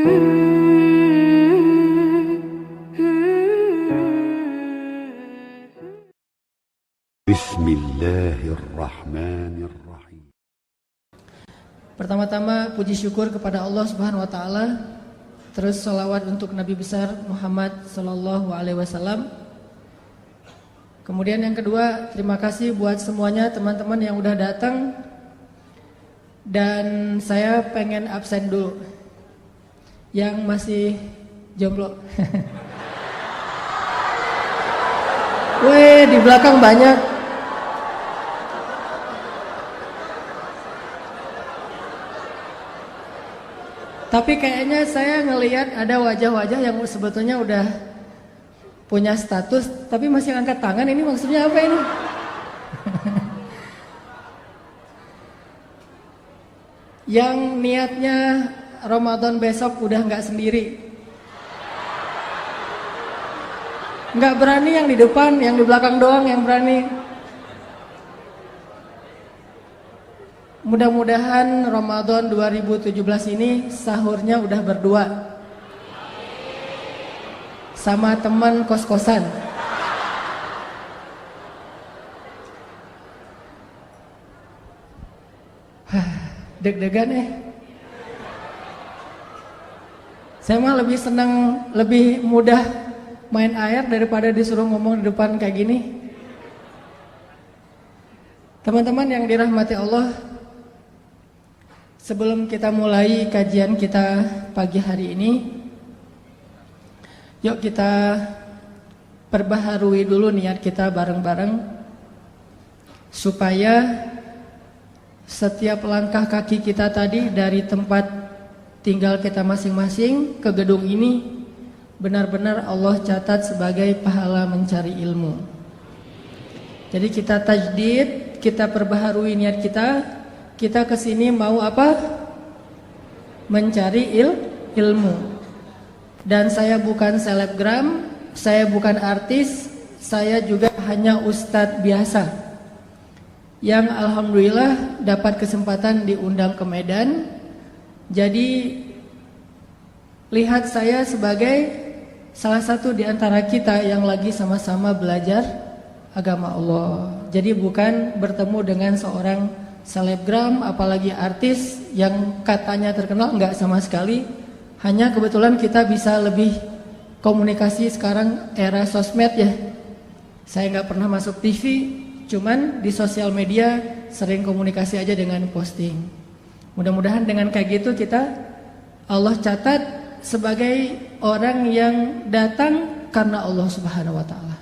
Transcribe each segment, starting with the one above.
Bismillahirrahmanirrahim. Pertama-tama puji syukur kepada Allah Subhanahu wa taala. Terus salawat untuk Nabi besar Muhammad sallallahu alaihi wasallam. Kemudian yang kedua, terima kasih buat semuanya teman-teman yang udah datang. Dan saya pengen absen dulu. Yang masih jomblo. Weh, di belakang banyak. Tapi kayaknya saya ngelihat ada wajah-wajah yang sebetulnya udah punya status, tapi masih angkat tangan. Ini maksudnya apa ini? Yang niatnya Ramadan besok udah nggak sendiri. Nggak berani yang di depan, yang di belakang doang yang berani. Mudah-mudahan Ramadan 2017 ini sahurnya udah berdua sama teman kos-kosan. Deg-degan Saya mah lebih senang, lebih mudah main air daripada disuruh ngomong di depan kayak gini. Teman-teman yang dirahmati Allah, sebelum kita mulai kajian kita pagi hari ini, yuk kita perbaharui dulu niat kita bareng-bareng supaya setiap langkah kaki kita tadi dari tempat tinggal kita masing-masing ke gedung ini benar-benar Allah catat sebagai pahala mencari ilmu. Jadi kita tajdid, kita perbaharui niat kita. Kita kesini mau apa? Mencari ilmu. Dan saya bukan selebgram, saya bukan artis, saya juga hanya ustadz biasa yang alhamdulillah dapat kesempatan diundang ke Medan. Jadi lihat saya sebagai salah satu di antara kita yang lagi sama-sama belajar agama Allah. Jadi bukan bertemu dengan seorang selebgram, apalagi artis yang katanya terkenal, enggak sama sekali. Hanya kebetulan kita bisa lebih komunikasi sekarang era sosmed ya. Saya enggak pernah masuk TV, cuman di sosial media sering komunikasi aja dengan posting. Mudah-mudahan dengan kayak gitu kita Allah catat sebagai orang yang datang karena Allah Subhanahu wa taala.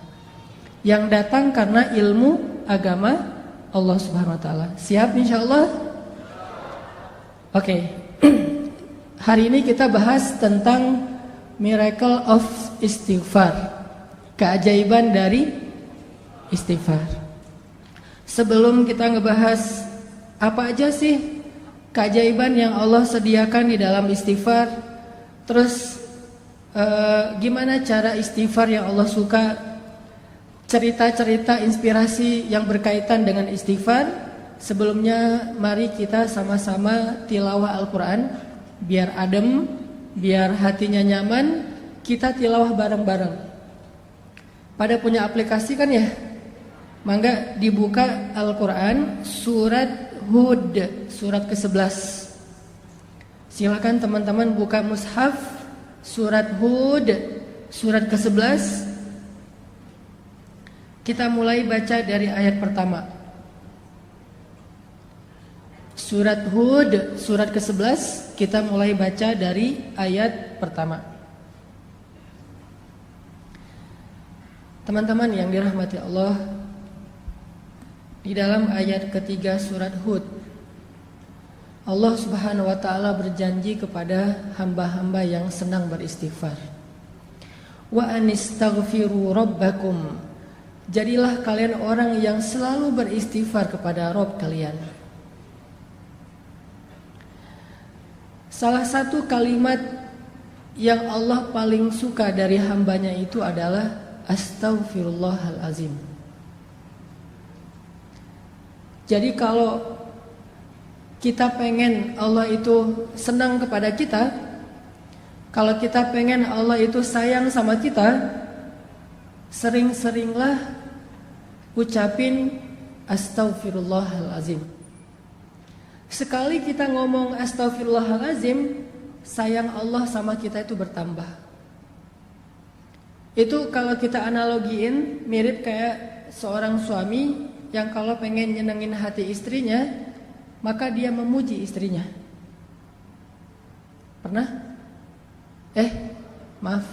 Yang datang karena ilmu agama Allah Subhanahu wa taala. Siap insyaallah? Oke. Hari ini kita bahas tentang miracle of istighfar. Keajaiban dari istighfar. Sebelum kita ngebahas apa aja sih keajaiban yang Allah sediakan di dalam istighfar, terus gimana cara istighfar yang Allah suka, cerita-cerita inspirasi yang berkaitan dengan istighfar. Sebelumnya mari kita sama-sama tilawah Al-Quran, biar adem, biar hatinya nyaman. Kita tilawah bareng-bareng. Pada punya aplikasi kan ya? Mangga dibuka Al-Quran surat Hud, surat ke-11. Silakan teman-teman buka mushaf surat Hud, surat ke-11. Kita mulai baca dari ayat pertama. Surat Hud, surat ke-11, kita mulai baca dari ayat pertama. Teman-teman yang dirahmati Allah, di dalam ayat ketiga surat Hud, Allah Subhanahu wa taala berjanji kepada hamba-hamba yang senang beristighfar. Wa anistaghfiru rabbakum. Jadilah kalian orang yang selalu beristighfar kepada Rabb kalian. Salah satu kalimat yang Allah paling suka dari hambanya itu adalah astaghfirullahalazim. Jadi kalau kita pengen Allah itu senang kepada kita, Kalau kita pengen Allah itu sayang sama kita, sering-seringlah ucapin astaghfirullahalazim. Sekali kita ngomong astaghfirullahalazim, sayang Allah sama kita itu bertambah. Itu kalau kita analogiin mirip kayak seorang suami yang kalau pengen nyenengin hati istrinya, maka dia memuji istrinya. Pernah? Maaf,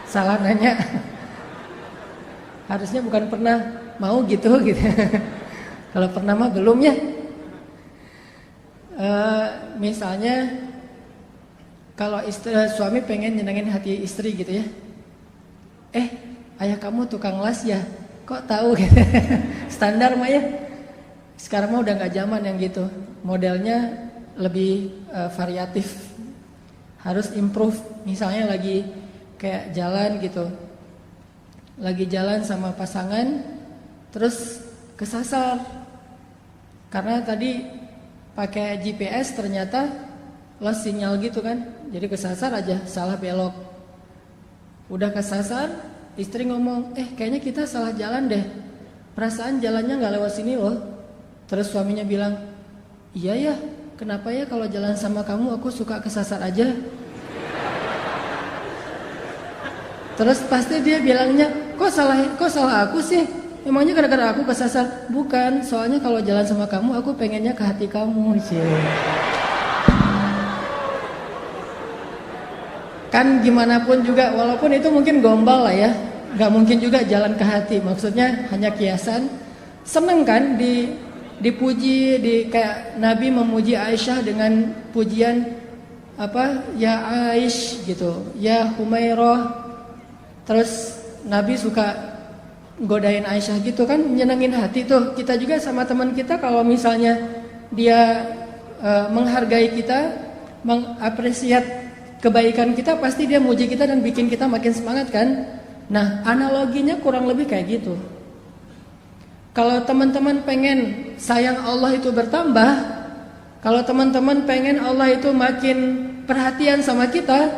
salah nanya. Harusnya bukan pernah, mau gitu. Kalau pernah mah belum ya. Misalnya kalau suami pengen nyenengin hati istri gitu ya. Ayah kamu tukang las ya? Kok tahu gitu? Standar mah ya. Sekarang mah udah gak zaman yang gitu. Modelnya lebih variatif. Harus improve. Misalnya lagi kayak jalan gitu, lagi jalan sama pasangan, terus kesasar karena tadi pakai GPS ternyata lost sinyal gitu kan, jadi kesasar aja, salah belok. Udah kesasar, istri ngomong, kayaknya kita salah jalan deh, perasaan jalannya gak lewat sini loh. Terus suaminya bilang, iya ya, kenapa ya kalau jalan sama kamu aku suka kesasar aja. Terus pasti dia bilangnya, kok salah aku sih? Emangnya gara-gara aku kesasar? Bukan, soalnya kalau jalan sama kamu aku pengennya ke hati kamu. Kan gimana pun juga, walaupun itu mungkin gombal lah ya, gak mungkin juga jalan ke hati. Maksudnya hanya kiasan. Seneng kan dipuji, kayak Nabi memuji Aisyah dengan pujian apa? Ya Aish gitu, ya Humairah. Terus Nabi suka godain Aisyah gitu kan, nyenengin hati tuh. Kita juga sama teman kita kalau misalnya dia menghargai kita, mengapresiat kebaikan kita, pasti dia muji kita dan bikin kita makin semangat kan. Nah, analoginya kurang lebih kayak gitu. Kalau teman-teman pengen sayang Allah itu bertambah, kalau teman-teman pengen Allah itu makin perhatian sama kita,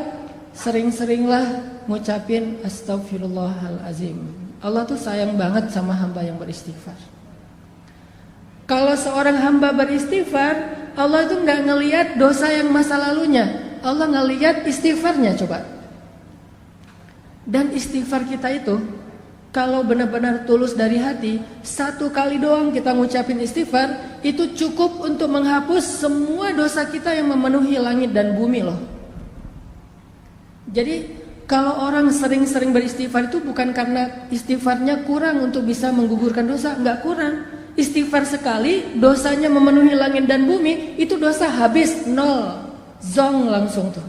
sering-seringlah ngucapin astaghfirullahalazim. Allah tuh sayang banget sama hamba yang beristighfar. Kalau seorang hamba beristighfar, Allah itu nggak ngelihat dosa yang masa lalunya, Allah ngelihat istighfarnya. Coba. Dan istighfar kita itu, kalau benar-benar tulus dari hati, satu kali doang kita ngucapin istighfar, itu cukup untuk menghapus semua dosa kita yang memenuhi langit dan bumi loh. Jadi kalau orang sering-sering beristighfar itu bukan karena istighfarnya kurang untuk bisa menggugurkan dosa, enggak kurang. Istighfar sekali, dosanya memenuhi langit dan bumi, itu dosa habis, nol, zong langsung tuh.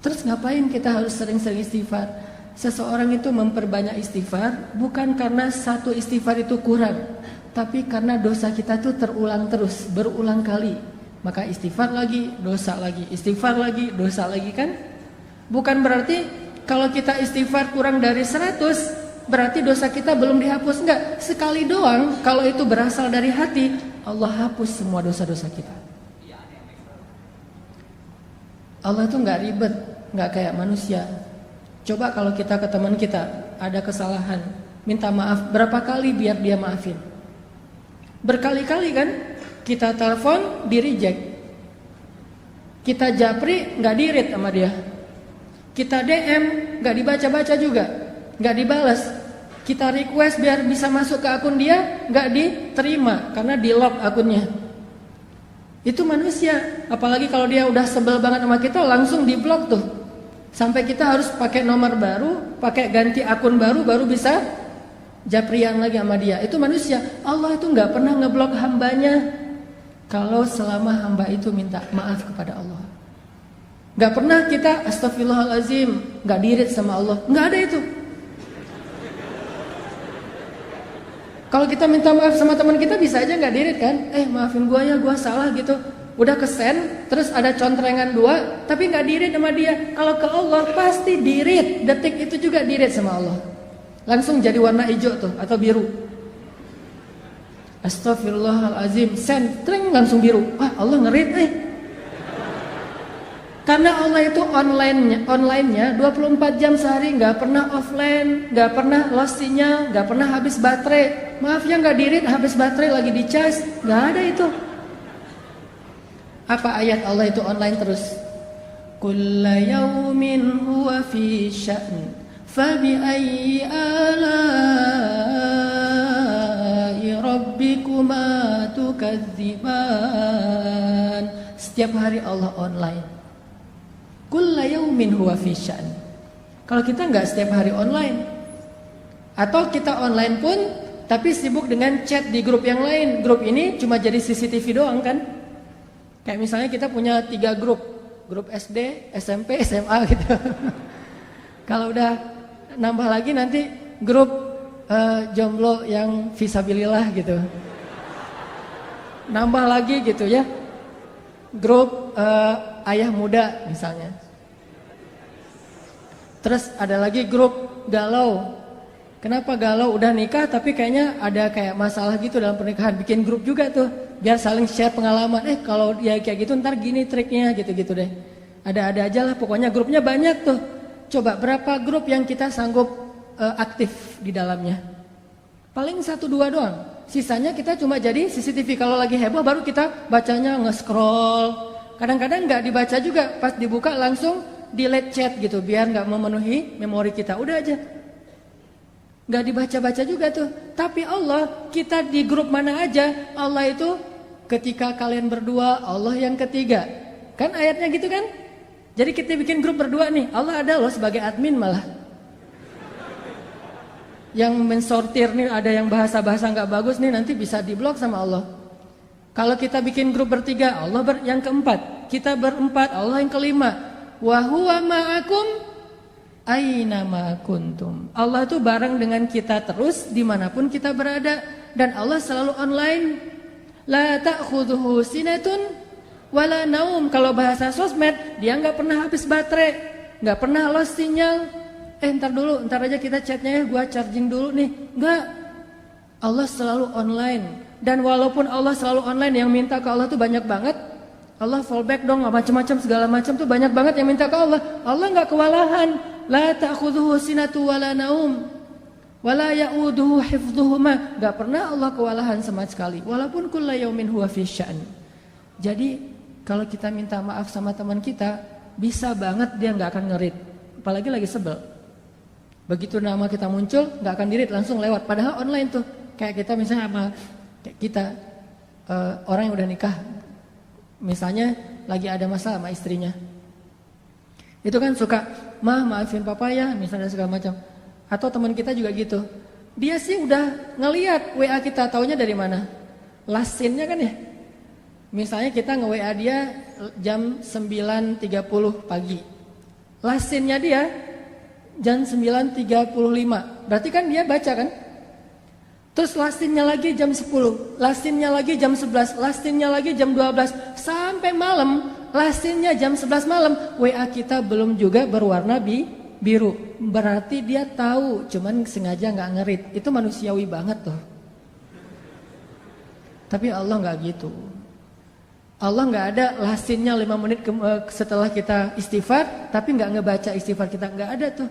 Terus ngapain kita harus sering-sering istighfar? Seseorang itu memperbanyak istighfar bukan karena satu istighfar itu kurang, tapi karena dosa kita itu terulang terus, berulang kali. Maka istighfar lagi, dosa lagi, istighfar lagi, dosa lagi kan? Bukan berarti kalau kita istighfar kurang dari 100, berarti dosa kita belum dihapus. Enggak, sekali doang kalau itu berasal dari hati, Allah hapus semua dosa-dosa kita. Allah itu enggak ribet, enggak kayak manusia. Coba kalau kita ke teman kita ada kesalahan, minta maaf berapa kali biar dia maafin? Berkali-kali kan? Kita telepon, di-reject. Kita japri, enggak di-read sama dia. Kita DM, enggak dibaca-baca juga, enggak dibalas. Kita request biar bisa masuk ke akun dia, enggak diterima karena di-lock akunnya. Itu manusia, apalagi kalau dia udah sebel banget sama kita, langsung di-block tuh. Sampai kita harus pakai nomor baru, pakai ganti akun baru, baru bisa japrian lagi sama dia. Itu manusia. Allah itu enggak pernah ngeblok hambanya kalau selama hamba itu minta maaf kepada Allah. Gak pernah kita astagfirullahalazim, gak dirit sama Allah, gak ada itu. Kalau kita minta maaf sama teman kita bisa aja gak dirit kan? Maafin gua ya, gua salah gitu. Udah kesen, terus ada contrengan 2, tapi gak dirit sama dia. Kalau ke Allah pasti dirit, detik itu juga dirit sama Allah. Langsung jadi warna hijau tuh atau biru. Astagfirullahalazim, send, treng langsung biru. Wah, Allah ngerit Karena Allah itu online-nya 24 jam sehari, nggak pernah offline, nggak pernah lost sinyal, nggak pernah habis baterai. Maaf ya, nggak dirit habis baterai lagi di charge, nggak ada itu. Apa ayat Allah itu online terus? Kulla yaumin huwa fi sya'n, fabi ayyi ala'i rabbikuma tukadziban. Setiap hari Allah online. Kulla yaumin huwa fi sya'n. Kalau kita nggak setiap hari online, atau kita online pun tapi sibuk dengan chat di grup yang lain. Grup ini cuma jadi CCTV doang kan? Kayak misalnya kita punya 3 grup SD, SMP, SMA gitu. Kalau udah nambah lagi nanti grup jomblo yang visabilillah gitu. Nambah lagi gitu ya. Grup ayah muda misalnya. Terus ada lagi grup galau. Kenapa galau? Udah nikah tapi kayaknya ada kayak masalah gitu dalam pernikahan. Bikin grup juga tuh, biar saling share pengalaman. Kalau dia kayak gitu ntar gini triknya gitu-gitu deh. Ada-ada aja lah, pokoknya grupnya banyak tuh. Coba berapa grup yang kita sanggup aktif di dalamnya? Paling 1-2 doang. Sisanya kita cuma jadi CCTV. Kalau lagi heboh baru kita bacanya nge-scroll. Kadang-kadang nggak dibaca juga, pas dibuka langsung delete chat gitu, biar nggak memenuhi memori kita. Udah aja. Gak dibaca-baca juga tuh. Tapi Allah, kita di grup mana aja, Allah itu ketika kalian berdua, Allah yang ketiga. Kan ayatnya gitu kan? Jadi kita bikin grup berdua nih, Allah ada loh sebagai admin malah. Yang mensortir nih, ada yang bahasa-bahasa gak bagus nih, nanti bisa diblok sama Allah. Kalau kita bikin grup bertiga, Allah yang keempat. Kita berempat, Allah yang kelima. Wa huwa ma'akum aina ma kuntum. Allah itu bareng dengan kita terus dimanapun kita berada. Dan Allah selalu online. La ta'khudhuhu sinatun wala naum. Kalau bahasa sosmed, dia gak pernah habis baterai, gak pernah lost sinyal. Ntar aja kita chatnya ya, gua charging dulu nih. Enggak. Allah selalu online. Dan walaupun Allah selalu online, yang minta ke Allah tuh banyak banget. Allah fallback dong, macam-macam segala macam tuh banyak banget yang minta ke Allah. Allah gak kewalahan. La ta'khudhuhu sinatu wala naum wala ya'uduhu hifdhuhuma. Gak pernah Allah kewalahan sama sekali. Walaupun kulla yaumin huwa fi sya'n. Jadi kalau kita minta maaf sama teman kita, bisa banget dia gak akan ngerit. Apalagi lagi sebel. Begitu nama kita muncul, gak akan dirit, langsung lewat. Padahal online tuh. Kayak kita misalnya sama kita orang yang udah nikah, misalnya lagi ada masalah sama istrinya. Itu kan suka, maafin papa ya, misalnya segala macam. Atau teman kita juga gitu. Dia sih udah ngelihat WA kita, taunya dari mana? Last scene-nya kan ya. Misalnya kita nge-WA dia jam 9.30 pagi. Last scene-nya dia jam 9.35. Berarti kan dia baca kan? Terus last scene-nya lagi jam 10, last scene-nya lagi jam 11, last scene-nya lagi jam 12, sampai malam. Last-nya jam 11 malam, WA kita belum juga berwarna biru. Berarti dia tahu, cuman sengaja gak ngerit. Itu manusiawi banget tuh. Tapi Allah gak gitu. Allah gak ada last-nya 5 menit setelah kita istighfar, tapi gak ngebaca istighfar kita. Gak ada tuh.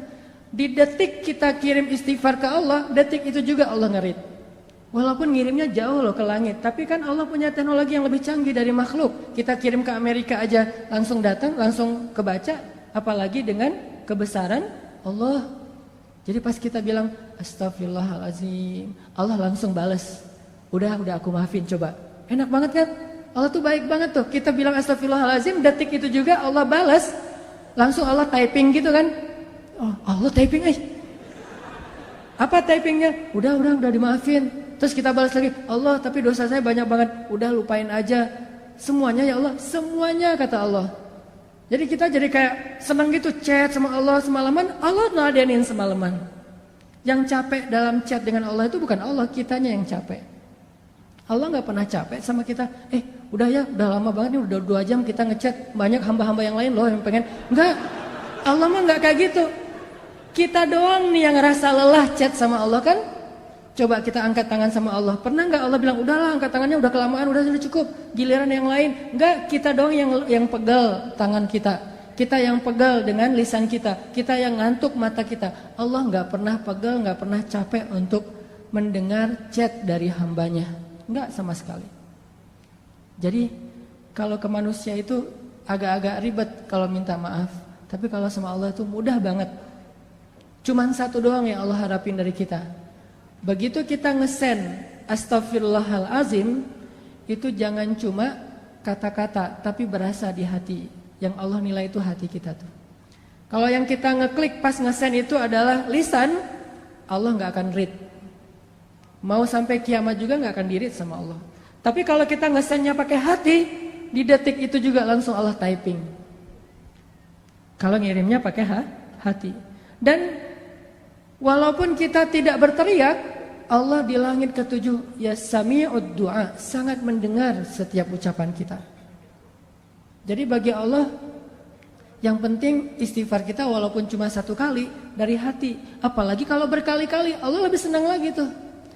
Di detik kita kirim istighfar ke Allah, detik itu juga Allah ngerit. Walaupun ngirimnya jauh loh ke langit, tapi kan Allah punya teknologi yang lebih canggih dari makhluk. Kita kirim ke Amerika aja langsung datang, langsung kebaca, apalagi dengan kebesaran Allah. Jadi pas kita bilang astagfirullahalazim, Allah langsung balas. Udah aku maafin, coba. Enak banget kan? Allah tuh baik banget tuh. Kita bilang astagfirullahalazim, detik itu juga Allah balas. Langsung Allah typing gitu kan? Oh, Allah typing Apa typingnya? Udah dimaafin. Terus kita balas lagi, Allah tapi dosa saya banyak banget. Udah lupain aja. Semuanya ya Allah, semuanya kata Allah. Jadi kita jadi kayak senang gitu chat sama Allah semalaman. Allah ngeladenin semalaman. Yang capek dalam chat dengan Allah itu bukan Allah, kitanya yang capek. Allah gak pernah capek sama kita. Udah lama banget nih, udah 2 jam kita ngechat. Banyak hamba-hamba yang lain loh yang pengen. Enggak, Allah mah gak kayak gitu. Kita doang nih yang ngerasa lelah chat sama Allah kan. Coba kita angkat tangan sama Allah. Pernah gak Allah bilang, udahlah angkat tangannya udah kelamaan, udah cukup. Giliran yang lain. Enggak, kita doang yang pegal tangan kita. kita yang pegal dengan lisan kita yang ngantuk mata kita. Allah nggak pernah pegal, nggak pernah capek untuk mendengar chat dari hambanya, nggak sama sekali. Jadi kalau ke manusia itu agak-agak ribet kalau minta maaf, tapi kalau sama Allah itu mudah banget. Cuman satu doang yang Allah harapin dari kita. Begitu kita ngesen astaghfirullahalazim, itu jangan cuma kata-kata, tapi berasa di hati. Yang Allah nilai itu hati kita tuh. Kalau yang kita ngeklik pas ngesen itu adalah lisan, Allah nggak akan read. Mau sampai kiamat juga nggak akan di-read sama Allah. Tapi kalau kita ngesennya pakai hati, di detik itu juga langsung Allah typing. Kalau ngirimnya pakai hati. Dan walaupun kita tidak berteriak, Allah di langit ketujuh ya sami'ud du'a, sangat mendengar setiap ucapan kita. Jadi bagi Allah yang penting istighfar kita walaupun cuma satu kali dari hati. Apalagi kalau berkali-kali, Allah lebih senang lagi tuh.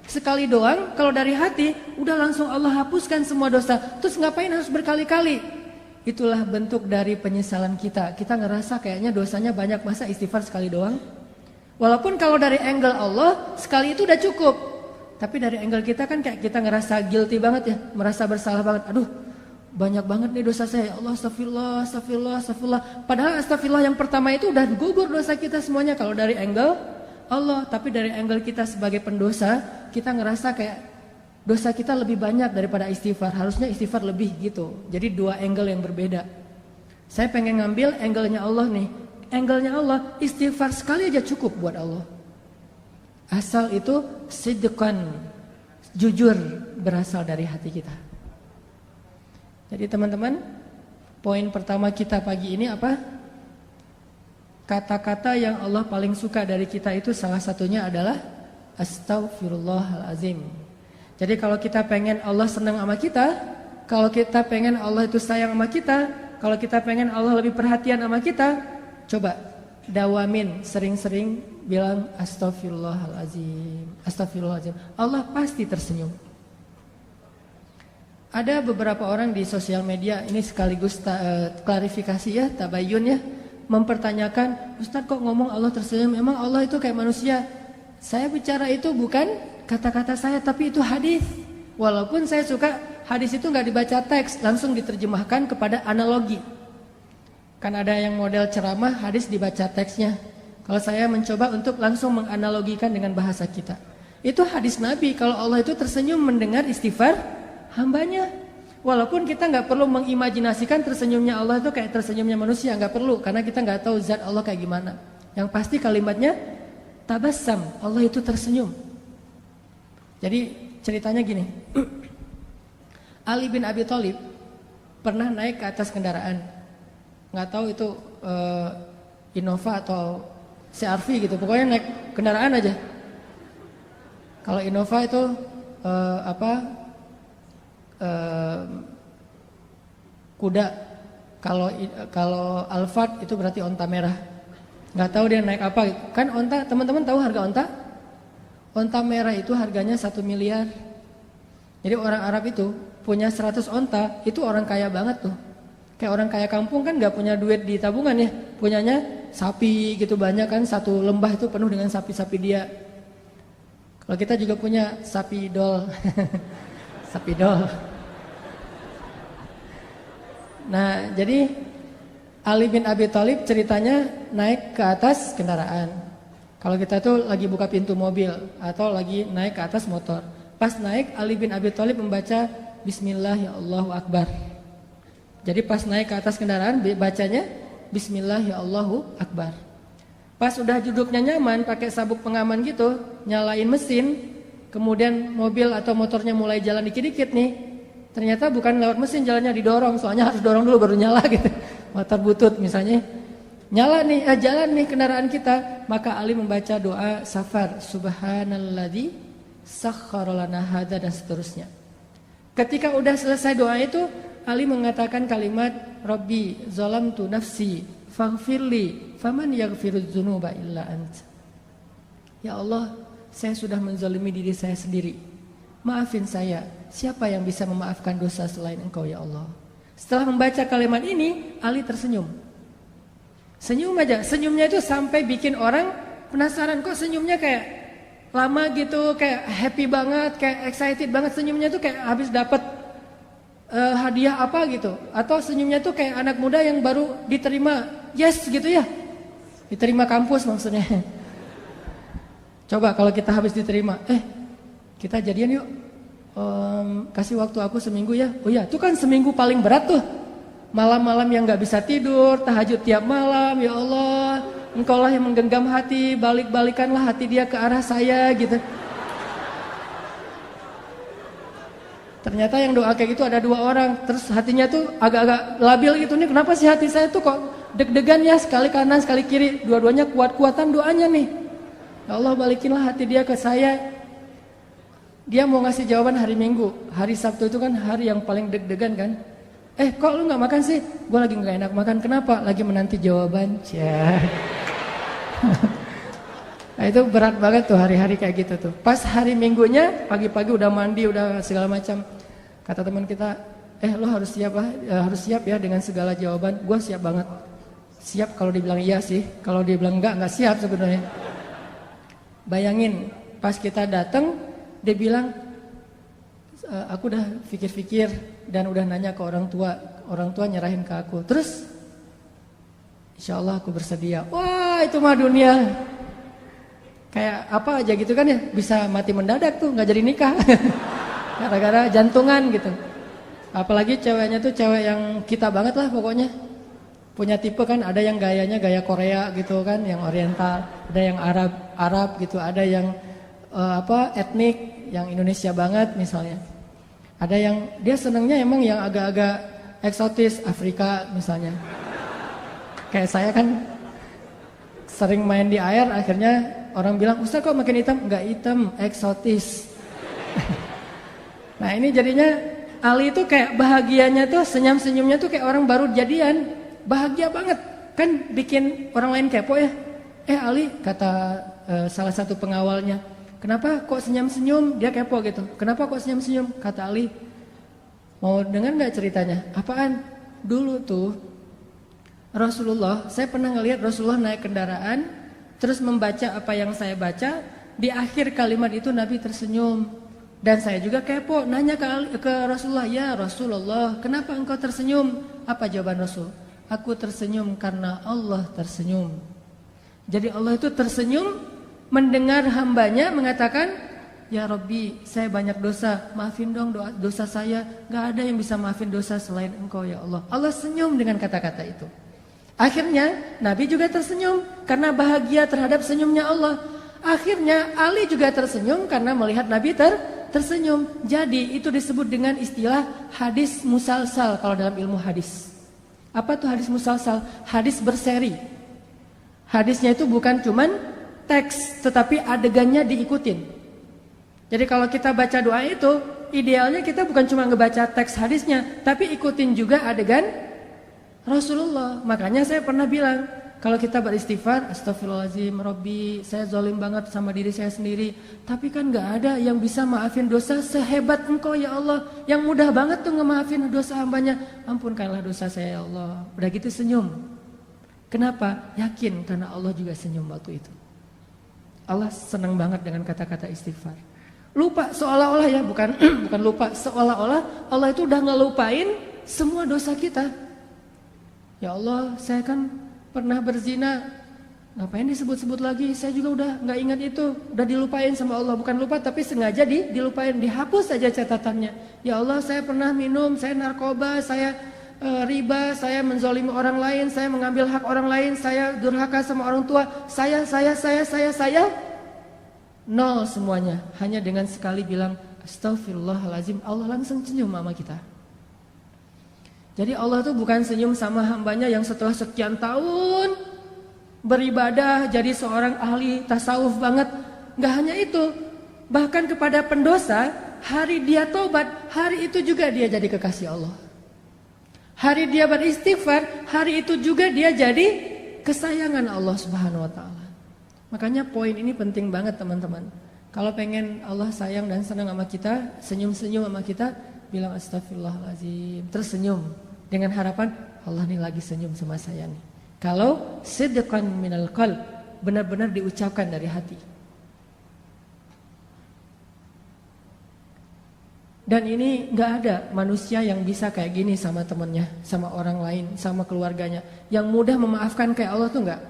Sekali doang kalau dari hati udah langsung Allah hapuskan semua dosa. Terus ngapain harus berkali-kali? Itulah bentuk dari penyesalan kita. Kita ngerasa kayaknya dosanya banyak, masa istighfar sekali doang? Walaupun kalau dari angle Allah sekali itu udah cukup. Tapi dari angle kita kan kayak kita ngerasa guilty banget ya, merasa bersalah banget. Aduh, banyak banget nih dosa saya. Ya Allah, astagfirullah, astagfirullah, astagfirullah. Padahal astagfirullah yang pertama itu udah gugur dosa kita semuanya kalau dari angle Allah. Tapi dari angle kita sebagai pendosa, kita ngerasa kayak dosa kita lebih banyak daripada istighfar. Harusnya istighfar lebih gitu. Jadi dua angle yang berbeda. Saya pengen ngambil angle-nya Allah nih. Angle-nya Allah, istighfar sekali aja cukup buat Allah. Asal itu sidqan, jujur, berasal dari hati kita. Jadi teman-teman, poin pertama kita pagi ini apa? Kata-kata yang Allah paling suka dari kita itu salah satunya adalah astaghfirullahalazim. Jadi kalau kita pengen Allah senang sama kita, kalau kita pengen Allah itu sayang sama kita, kalau kita pengen Allah lebih perhatian sama kita, coba dawamin sering-sering bilang astaghfirullahalazim, astaghfirullahalazim. Allah pasti tersenyum. Ada beberapa orang di sosial media, ini sekaligus klarifikasi ya, tabayun ya, mempertanyakan, Ustadz kok ngomong Allah tersenyum, emang Allah itu kayak manusia? Saya bicara itu bukan kata-kata saya, tapi itu hadis. Walaupun saya suka hadis itu nggak dibaca teks, langsung diterjemahkan kepada analogi. Kan ada yang model ceramah, hadis dibaca teksnya. Kalau saya mencoba untuk langsung menganalogikan dengan bahasa kita. Itu hadis Nabi, kalau Allah itu tersenyum mendengar istighfar hambanya. Walaupun kita nggak perlu mengimajinasikan tersenyumnya Allah itu kayak tersenyumnya manusia, nggak perlu, karena kita nggak tahu zat Allah kayak gimana. Yang pasti kalimatnya tabassam, Allah itu tersenyum. Jadi ceritanya gini, Ali bin Abi Thalib pernah naik ke atas kendaraan, nggak tahu itu Innova atau CR-V gitu, pokoknya naik kendaraan aja. Kalau Innova itu kuda, kalau Alphard itu berarti onta merah. Nggak tahu dia naik apa. Kan onta, teman-teman tahu harga onta? Onta merah itu harganya 1 miliar. Jadi orang Arab itu punya 100 onta, itu orang kaya banget tuh. Kayak orang kaya kampung kan nggak punya duit di tabungan ya, punyanya sapi gitu banyak kan, satu lembah itu penuh dengan sapi-sapi dia. Kalau kita juga punya sapi dol, sapi dol. Nah, jadi Ali bin Abi Thalib ceritanya naik ke atas kendaraan. Kalau kita tuh lagi buka pintu mobil atau lagi naik ke atas motor. Pas naik, Ali bin Abi Thalib membaca Bismillah ya Allahu Akbar. Jadi pas naik ke atas kendaraan bacanya Bismillah ya Allahu Akbar. Pas udah duduknya nyaman pakai sabuk pengaman gitu, nyalain mesin, kemudian mobil atau motornya mulai jalan dikit-dikit nih. Ternyata bukan lewat mesin, jalannya didorong, soalnya harus dorong dulu baru nyala gitu. Motor butut misalnya. Nyala nih, jalan nih kendaraan kita, maka Ali membaca doa safar, subhanalladzi sakhkhara lana hadza dan seterusnya. Ketika udah selesai doa itu, Ali mengatakan kalimat Rabbi zalamtu nafsi faghfirli faman yaghfirudz dzunuba illa ant. Ya Allah, saya sudah menzalimi diri saya sendiri. Maafin saya. Siapa yang bisa memaafkan dosa selain Engkau ya Allah? Setelah membaca kalimat ini, Ali tersenyum. Senyum aja, senyumnya itu sampai bikin orang penasaran, kok senyumnya kayak lama gitu, kayak happy banget, kayak excited banget, senyumnya tuh kayak habis dapat hadiah apa gitu. Atau senyumnya tuh kayak anak muda yang baru diterima yes gitu ya, diterima kampus maksudnya. Coba kalau kita habis diterima, kita jadian yuk, kasih waktu aku seminggu ya. Oh ya, itu kan seminggu paling berat tuh. Malam-malam yang gak bisa tidur, tahajud tiap malam, ya Allah, Engkau lah yang menggenggam hati, balik-balikanlah hati dia ke arah saya gitu. Ternyata yang doa kayak gitu ada 2 orang, terus hatinya tuh agak-agak labil gitu nih, kenapa sih hati saya tuh kok deg-degan ya, sekali kanan sekali kiri, dua-duanya kuat-kuatan doanya nih. Ya Allah, balikinlah hati dia ke saya. Dia mau ngasih jawaban hari Minggu, hari Sabtu itu kan hari yang paling deg-degan kan. Kok lu gak makan sih? Gue lagi gak enak makan. Kenapa? Lagi menanti jawaban. Nah itu berat banget tuh hari-hari kayak gitu tuh. Pas hari Minggunya pagi-pagi udah mandi, udah segala macam. Kata teman kita, lo harus siap harus siap ya dengan segala jawaban. Gue siap banget. Siap kalau dibilang iya sih. Kalau dibilang enggak siap sebenarnya. Bayangin pas kita datang, dia bilang, aku udah pikir-pikir dan udah nanya ke orang tua nyerahin ke aku. Terus insya Allah aku bersedia. Wah itu mah dunia kayak apa aja gitu kan ya, bisa mati mendadak tuh, nggak jadi nikah gara-gara jantungan gitu. Apalagi ceweknya tuh cewek yang kita banget lah pokoknya. Punya tipe kan, ada yang gayanya gaya Korea gitu kan, yang oriental, ada yang Arab gitu, ada yang etnik yang Indonesia banget misalnya. Ada yang dia senangnya emang yang agak-agak eksotis, Afrika misalnya. Kayak saya kan sering main di air, akhirnya orang bilang, Ustaz kok makin hitam? Enggak hitam, eksotis. Nah ini jadinya Ali itu kayak bahagianya tuh, senyum-senyumnya tuh kayak orang baru jadian. Bahagia banget, kan bikin orang lain kepo ya. Ali, kata salah satu pengawalnya, kenapa kok senyum-senyum? Dia kepo gitu. Kenapa kok senyum-senyum? Kata Ali, mau dengar gak ceritanya? Apaan? Dulu tuh Rasulullah, saya pernah ngelihat Rasulullah naik kendaraan, terus membaca apa yang saya baca. Di akhir kalimat itu Nabi tersenyum. Dan saya juga kepo, nanya ke Rasulullah, ya Rasulullah, kenapa engkau tersenyum? Apa jawaban Rasul? Aku tersenyum karena Allah tersenyum. Jadi Allah itu tersenyum mendengar hambanya mengatakan, ya Rabbi, saya banyak dosa, maafin dong dosa saya. Gak ada yang bisa maafin dosa selain engkau ya Allah. Allah senyum dengan kata-kata itu. Akhirnya Nabi juga tersenyum karena bahagia terhadap senyumnya Allah. Akhirnya Ali juga tersenyum karena melihat Nabi tersenyum. Jadi itu disebut dengan istilah hadis musalsal kalau dalam ilmu hadis. Apa tuh hadis musalsal? Hadis berseri. Hadisnya itu bukan cuman teks, tetapi adegannya diikutin. Jadi kalau kita baca doa itu, idealnya kita bukan cuma ngebaca teks hadisnya, tapi ikutin juga adegan Rasulullah. Makanya saya pernah bilang, kalau kita beristighfar, astagfirullahaladzim, Rabbi, saya zalim banget sama diri saya sendiri. Tapi kan gak ada yang bisa maafin dosa sehebat engkau ya Allah. Yang mudah banget tuh ngemaafin dosa hambanya. Ampunkanlah dosa saya ya Allah. Udah gitu senyum. Kenapa? Yakin karena Allah juga senyum waktu itu. Allah senang banget dengan kata-kata istighfar. Lupa seolah-olah ya, bukan lupa. Seolah-olah Allah itu udah ngelupain semua dosa kita. Ya Allah, saya kan pernah berzina, ngapain disebut-sebut lagi? Saya juga udah gak ingat itu, udah dilupain sama Allah. Bukan lupa tapi sengaja dilupain, dihapus saja catatannya. Ya Allah, saya pernah minum, saya narkoba, saya riba, saya menzolimi orang lain, saya mengambil hak orang lain, saya durhaka sama orang tua, saya nol semuanya. Hanya dengan sekali bilang astagfirullahaladzim, Allah langsung senyum sama kita. Jadi Allah itu bukan senyum sama hambanya yang setelah sekian tahun beribadah jadi seorang ahli tasawuf banget. Gak hanya itu, bahkan kepada pendosa, hari dia tobat, hari itu juga dia jadi kekasih Allah. Hari dia beristighfar, hari itu juga dia jadi kesayangan Allah Subhanahu wa taala. Makanya poin ini penting banget teman-teman. Kalau pengen Allah sayang dan senang sama kita, senyum-senyum sama kita, bilang astagfirullahaladzim, tersenyum dengan harapan Allah nih lagi senyum sama saya nih. Kalau sidqan minal qalb, benar-benar diucapkan dari hati. Dan ini nggak ada manusia yang bisa kayak gini sama temennya, sama orang lain, sama keluarganya. Yang mudah memaafkan kayak Allah tuh nggak.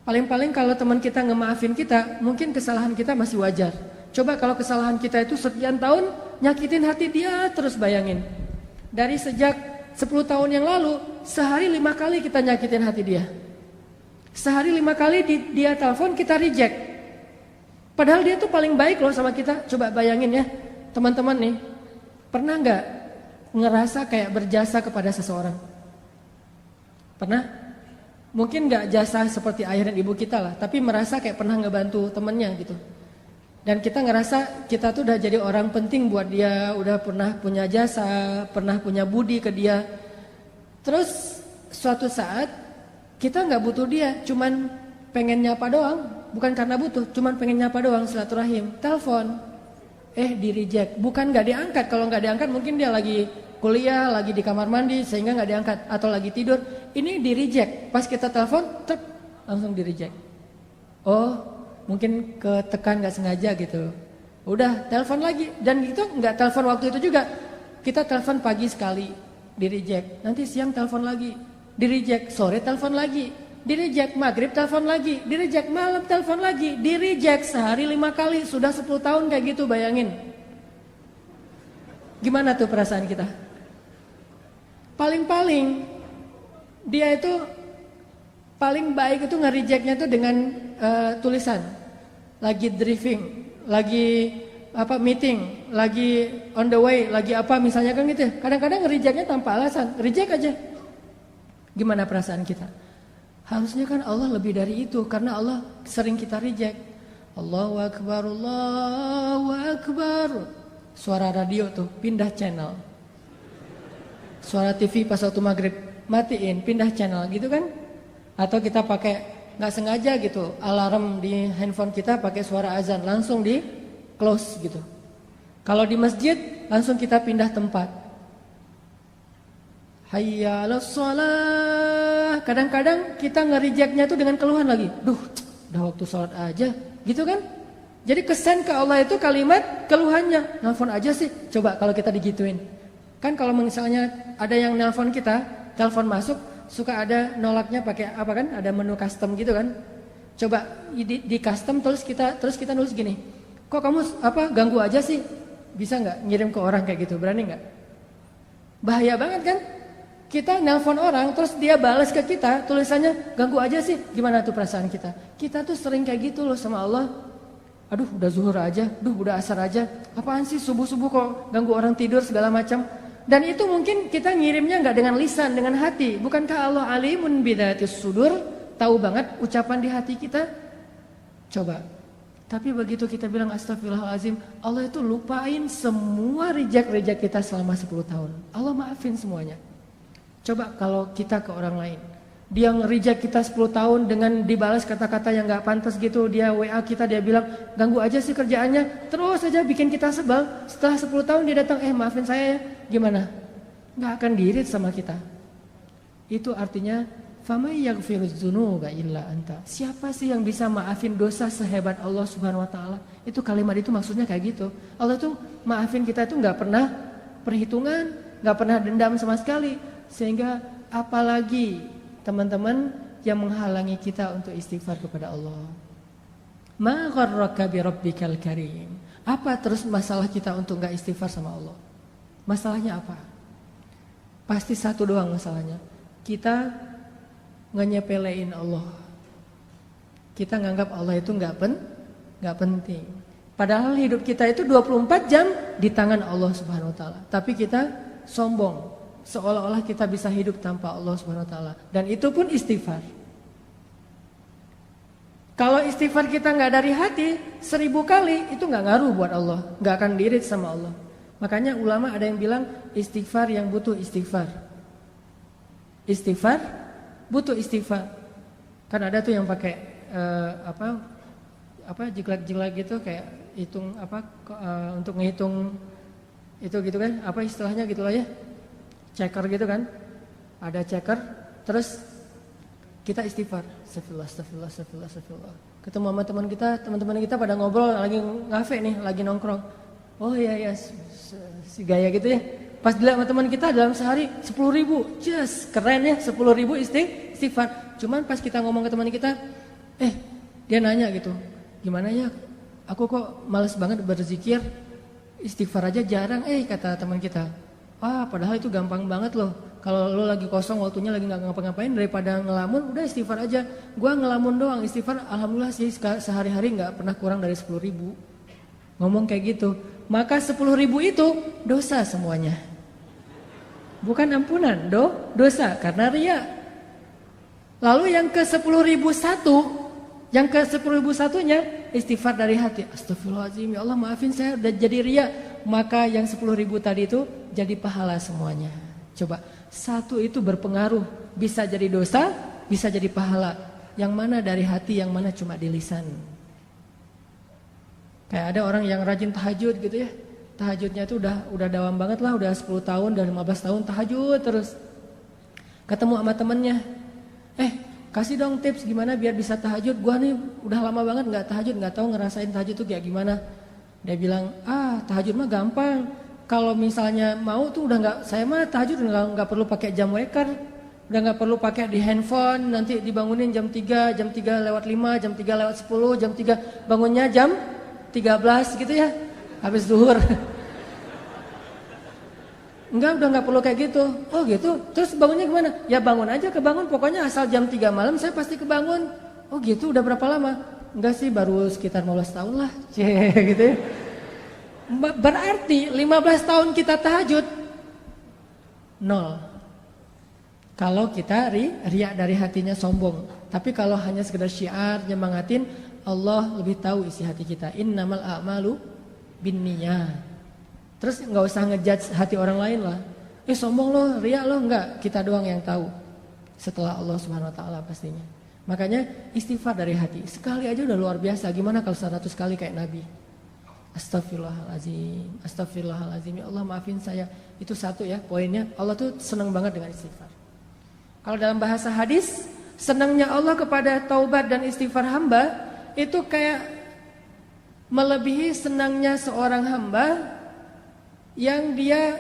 Paling-paling kalau teman kita ngemaafin kita, mungkin kesalahan kita masih wajar. Coba kalau kesalahan kita itu sekian tahun nyakitin hati dia, terus bayangin. Dari sejak 10 tahun yang lalu, sehari 5 kali kita nyakitin hati dia. Sehari 5 kali dia telepon, kita reject. Padahal dia tuh paling baik loh sama kita. Coba bayangin ya, teman-teman nih. Pernah nggak ngerasa kayak berjasa kepada seseorang? Pernah? Mungkin nggak jasa seperti ayah dan ibu kita lah, tapi merasa kayak pernah ngebantu temennya gitu. Dan kita ngerasa kita tuh udah jadi orang penting buat dia, udah pernah punya jasa, pernah punya budi ke dia. Terus suatu saat kita nggak butuh dia, cuman pengen nyapa doang, bukan karena butuh, cuman pengen nyapa doang, silaturahim, telepon. Di reject, bukan nggak diangkat. Kalau nggak diangkat mungkin dia lagi kuliah, lagi di kamar mandi sehingga nggak diangkat, atau lagi tidur. Ini di reject. Pas kita telepon, langsung di reject. Oh, mungkin ketekan nggak sengaja gitu. Udah telepon lagi, dan itu nggak telepon waktu itu juga. Kita telepon pagi sekali, di reject. Nanti siang telepon lagi, di reject. Sore telepon lagi, di reject. Maghrib telepon lagi, di reject. Malam telepon lagi, di reject. Sehari 5 kali, sudah 10 tahun kayak gitu, bayangin. Gimana tuh perasaan kita? Paling-paling dia itu paling baik itu nge-rejectnya tuh dengan tulisan. Lagi driving, lagi meeting, lagi on the way, lagi apa misalnya kan gitu. Kadang-kadang nge-rejectnya tanpa alasan, reject aja. Gimana perasaan kita? Harusnya kan Allah lebih dari itu, karena Allah sering kita reject. Allahu Akbar, Allahu Akbar. Suara radio tuh, pindah channel. Suara TV pas waktu maghrib, matiin, pindah channel gitu kan. Atau kita pakai, gak sengaja gitu, alarm di handphone kita pakai suara azan, langsung di close gitu. Kalau di masjid, langsung kita pindah tempat. Hayya 'alas shalah. Kadang-kadang kita nge-rejectnya tuh dengan keluhan lagi. Duh, udah waktu sholat aja, gitu kan? Jadi kesan ke Allah itu kalimat keluhannya. Nelfon aja sih. Coba kalau kita digituin. Kan kalau misalnya ada yang nelfon kita, telepon masuk, suka ada nolaknya pakai apa kan? Ada menu custom gitu kan? Coba di custom terus kita nulis gini. Kok kamu ganggu aja sih? Bisa nggak ngirim ke orang kayak gitu? Berani nggak? Bahaya banget kan? Kita nelpon orang terus dia balas ke kita tulisannya ganggu aja sih. Gimana tuh perasaan kita? Kita tuh sering kayak gitu loh sama Allah. Aduh udah zuhur aja, udah asar aja. Apaan sih subuh-subuh kok ganggu orang tidur segala macam. Dan itu mungkin kita ngirimnya nggak dengan lisan, dengan hati. Bukankah Allah alimun bidatis sudur, tahu banget ucapan di hati kita? Coba. Tapi begitu kita bilang astagfirullahalazim, Allah itu lupain semua reject kita selama 10 tahun. Allah maafin semuanya. Coba kalau kita ke orang lain, dia nge-reject kita 10 tahun dengan dibalas kata-kata yang gak pantas gitu. Dia WA kita, dia bilang ganggu aja sih kerjaannya, terus aja bikin kita sebel. Setelah 10 tahun dia datang, maafin saya ya. Gimana? Gak akan diirit sama kita. Itu artinya famay yaghfirudz dzunuba illa anta. Siapa sih yang bisa maafin dosa sehebat Allah Subhanahu wa taala? Itu kalimat itu maksudnya kayak gitu. Allah tuh maafin kita itu gak pernah perhitungan, gak pernah dendam sama sekali. Sehingga apalagi teman-teman yang menghalangi kita untuk istighfar kepada Allah. Ma gharraka bi rabbikal karim. Apa terus masalah kita untuk enggak istighfar sama Allah? Masalahnya apa? Pasti satu doang masalahnya. Kita nyepelein Allah. Kita nganggap Allah itu enggak penting. Padahal hidup kita itu 24 jam di tangan Allah Subhanahu wa taala. Tapi kita sombong. Seolah-olah kita bisa hidup tanpa Allah Subhanahu wa taala. Dan itu pun istighfar. Kalau istighfar kita nggak dari hati, 1000 kali itu nggak ngaruh buat Allah, nggak akan diirit sama Allah. Makanya ulama ada yang bilang istighfar yang butuh istighfar. Istighfar butuh istighfar. Kan ada tuh yang pakai jiglak-jiglak gitu kayak hitung untuk ngitung itu gitu kan? Apa istilahnya gitulah ya? Checker gitu kan, ada checker, terus kita istighfar, astagfirullah, astagfirullah, astagfirullah, astagfirullah. Ketemu sama teman-teman kita pada ngobrol, lagi ngafe nih, lagi nongkrong. Oh iya, si gaya gitu ya. Pas dilihat sama teman kita dalam sehari 10.000, just keren ya, 10.000 istighfar. Cuman pas kita ngomong ke teman kita, dia nanya gitu, gimana ya, aku kok males banget berzikir, istighfar aja jarang, kata teman kita. Padahal itu gampang banget loh. Kalau lo lagi kosong waktunya lagi gak ngapa-ngapain, daripada ngelamun, udah istighfar aja. Gua ngelamun doang, istighfar alhamdulillah sih sehari-hari gak pernah kurang dari 10.000. Ngomong kayak gitu. Maka 10.000 itu dosa semuanya. Bukan ampunan, dosa karena riya. Lalu yang ke 10.001, yang ke 10.001-nya istighfar dari hati. Astagfirullahaladzim, ya Allah maafin saya udah jadi riya. Maka yang 10.000 tadi itu jadi pahala semuanya. Coba, satu itu berpengaruh, bisa jadi dosa, bisa jadi pahala. Yang mana dari hati, yang mana cuma di lisan. Kayak ada orang yang rajin tahajud gitu ya. Tahajudnya itu udah dawam banget lah, udah 10 tahun, udah 15 tahun tahajud terus. Ketemu sama temennya, kasih dong tips gimana biar bisa tahajud. Gua nih udah lama banget gak tahajud, gak tahu ngerasain tahajud tuh kayak gimana. Dia bilang, tahajud mah gampang. Kalau misalnya mau tuh udah nggak, saya mah tahajud nggak perlu pakai jam waker, udah nggak perlu pakai di handphone, nanti dibangunin jam 3 lewat 5, jam 3 lewat 10, jam 3 bangunnya jam 13 gitu ya, habis zuhur. Udah nggak perlu kayak gitu. Oh gitu, terus bangunnya gimana? Ya bangun aja, kebangun, pokoknya asal jam 3 malam saya pasti kebangun. Oh gitu, udah berapa lama? Enggak sih, baru sekitar 15 tahun lah, gitu ya. Berarti 15 tahun kita tahajud 0. Kalau kita riak dari hatinya sombong. Tapi kalau hanya sekedar syiar nyemangatin, Allah lebih tahu isi hati kita. Innamal a'malu binniyat. Terus nggak usah ngejudge hati orang lain lah. Sombong lo, riak lo, enggak, kita doang yang tahu. Setelah Allah Subhanahu wa taala pastinya. Makanya istighfar dari hati. Sekali aja udah luar biasa. Gimana kalau 100 kali kayak Nabi? Astagfirullahaladzim, astagfirullahaladzim, ya Allah maafin saya. Itu satu ya poinnya, Allah tuh senang banget dengan istighfar. Kalau dalam bahasa hadis, senangnya Allah kepada taubat dan istighfar hamba, itu kayak melebihi senangnya seorang hamba yang dia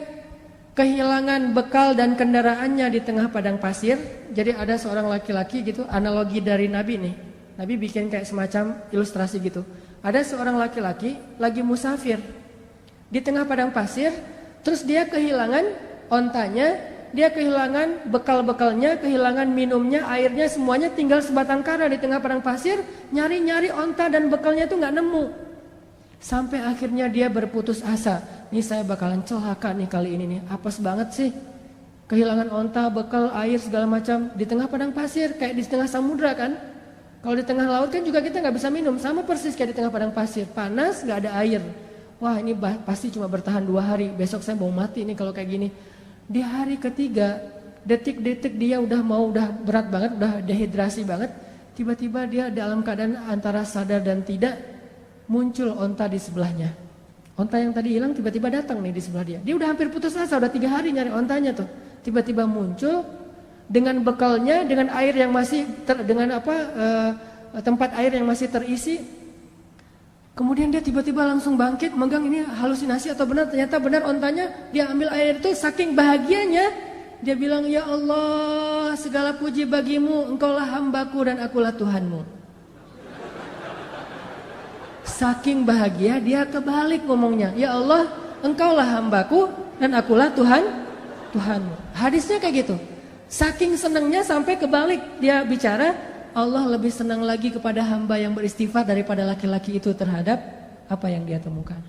kehilangan bekal dan kendaraannya di tengah padang pasir. Jadi ada seorang laki-laki gitu, analogi dari Nabi nih. Nabi bikin kayak semacam ilustrasi gitu. Ada seorang laki-laki lagi musafir di tengah padang pasir, terus dia kehilangan ontanya, dia kehilangan bekal-bekalnya, kehilangan minumnya, airnya, semuanya tinggal sebatang kara di tengah padang pasir, nyari-nyari onta dan bekalnya itu nggak nemu. Sampai akhirnya dia berputus asa, nih saya bakalan celaka nih kali ini nih, apes banget sih. Kehilangan onta, bekal, air segala macam di tengah padang pasir, kayak di tengah samudra kan. Kalau di tengah laut kan juga kita nggak bisa minum, sama persis kayak di tengah padang pasir, panas, nggak ada air. Wah ini pasti cuma bertahan 2 hari, besok saya mau mati nih kalau kayak gini. Di hari ketiga, detik-detik dia udah berat banget, udah dehidrasi banget. Tiba-tiba dia dalam keadaan antara sadar dan tidak, muncul onta di sebelahnya. Onta yang tadi hilang tiba-tiba datang nih di sebelah dia. Dia udah hampir putus asa, udah 3 hari nyari ontanya tuh. Tiba-tiba muncul. Dengan bekalnya, dengan air yang masih tempat air yang masih terisi. Kemudian dia tiba-tiba langsung bangkit, megang, ini halusinasi atau benar? Ternyata benar ontanya. Dia ambil air itu, saking bahagianya dia bilang, ya Allah, segala puji bagimu, engkaulah hambaku dan akulah Tuhanmu. Saking bahagia dia kebalik ngomongnya, ya Allah, engkaulah hambaku dan akulah Tuhanmu. Hadisnya kayak gitu. Saking senangnya sampai kebalik dia bicara, Allah lebih senang lagi kepada hamba yang beristighfar daripada laki-laki itu terhadap apa yang dia temukan.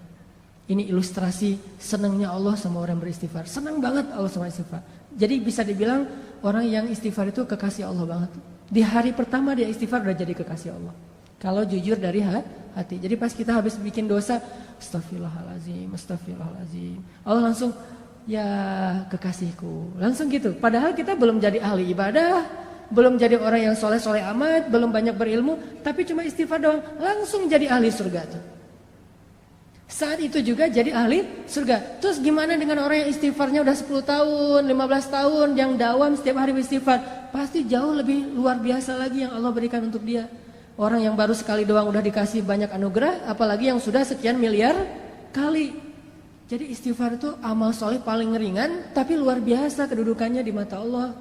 Ini ilustrasi senangnya Allah sama orang beristighfar. Senang banget Allah sama istighfar. Jadi bisa dibilang orang yang istighfar itu kekasih Allah banget. Di hari pertama dia istighfar udah jadi kekasih Allah. Kalau jujur dari hati. Jadi pas kita habis bikin dosa, astagfirullahaladzim, astagfirullahaladzim, Allah langsung, ya kekasihku, langsung gitu. Padahal kita belum jadi ahli ibadah, belum jadi orang yang soleh-soleh amat, belum banyak berilmu, tapi cuma istighfar doang, langsung jadi ahli surga tuh. Saat itu juga jadi ahli surga. Terus gimana dengan orang yang istighfarnya udah 10 tahun, 15 tahun, yang dawam setiap hari beristighfar? Pasti jauh lebih luar biasa lagi yang Allah berikan untuk dia. Orang yang baru sekali doang udah dikasih banyak anugerah, apalagi yang sudah sekian miliar kali. Jadi istighfar itu amal soleh paling ringan, tapi luar biasa kedudukannya di mata Allah.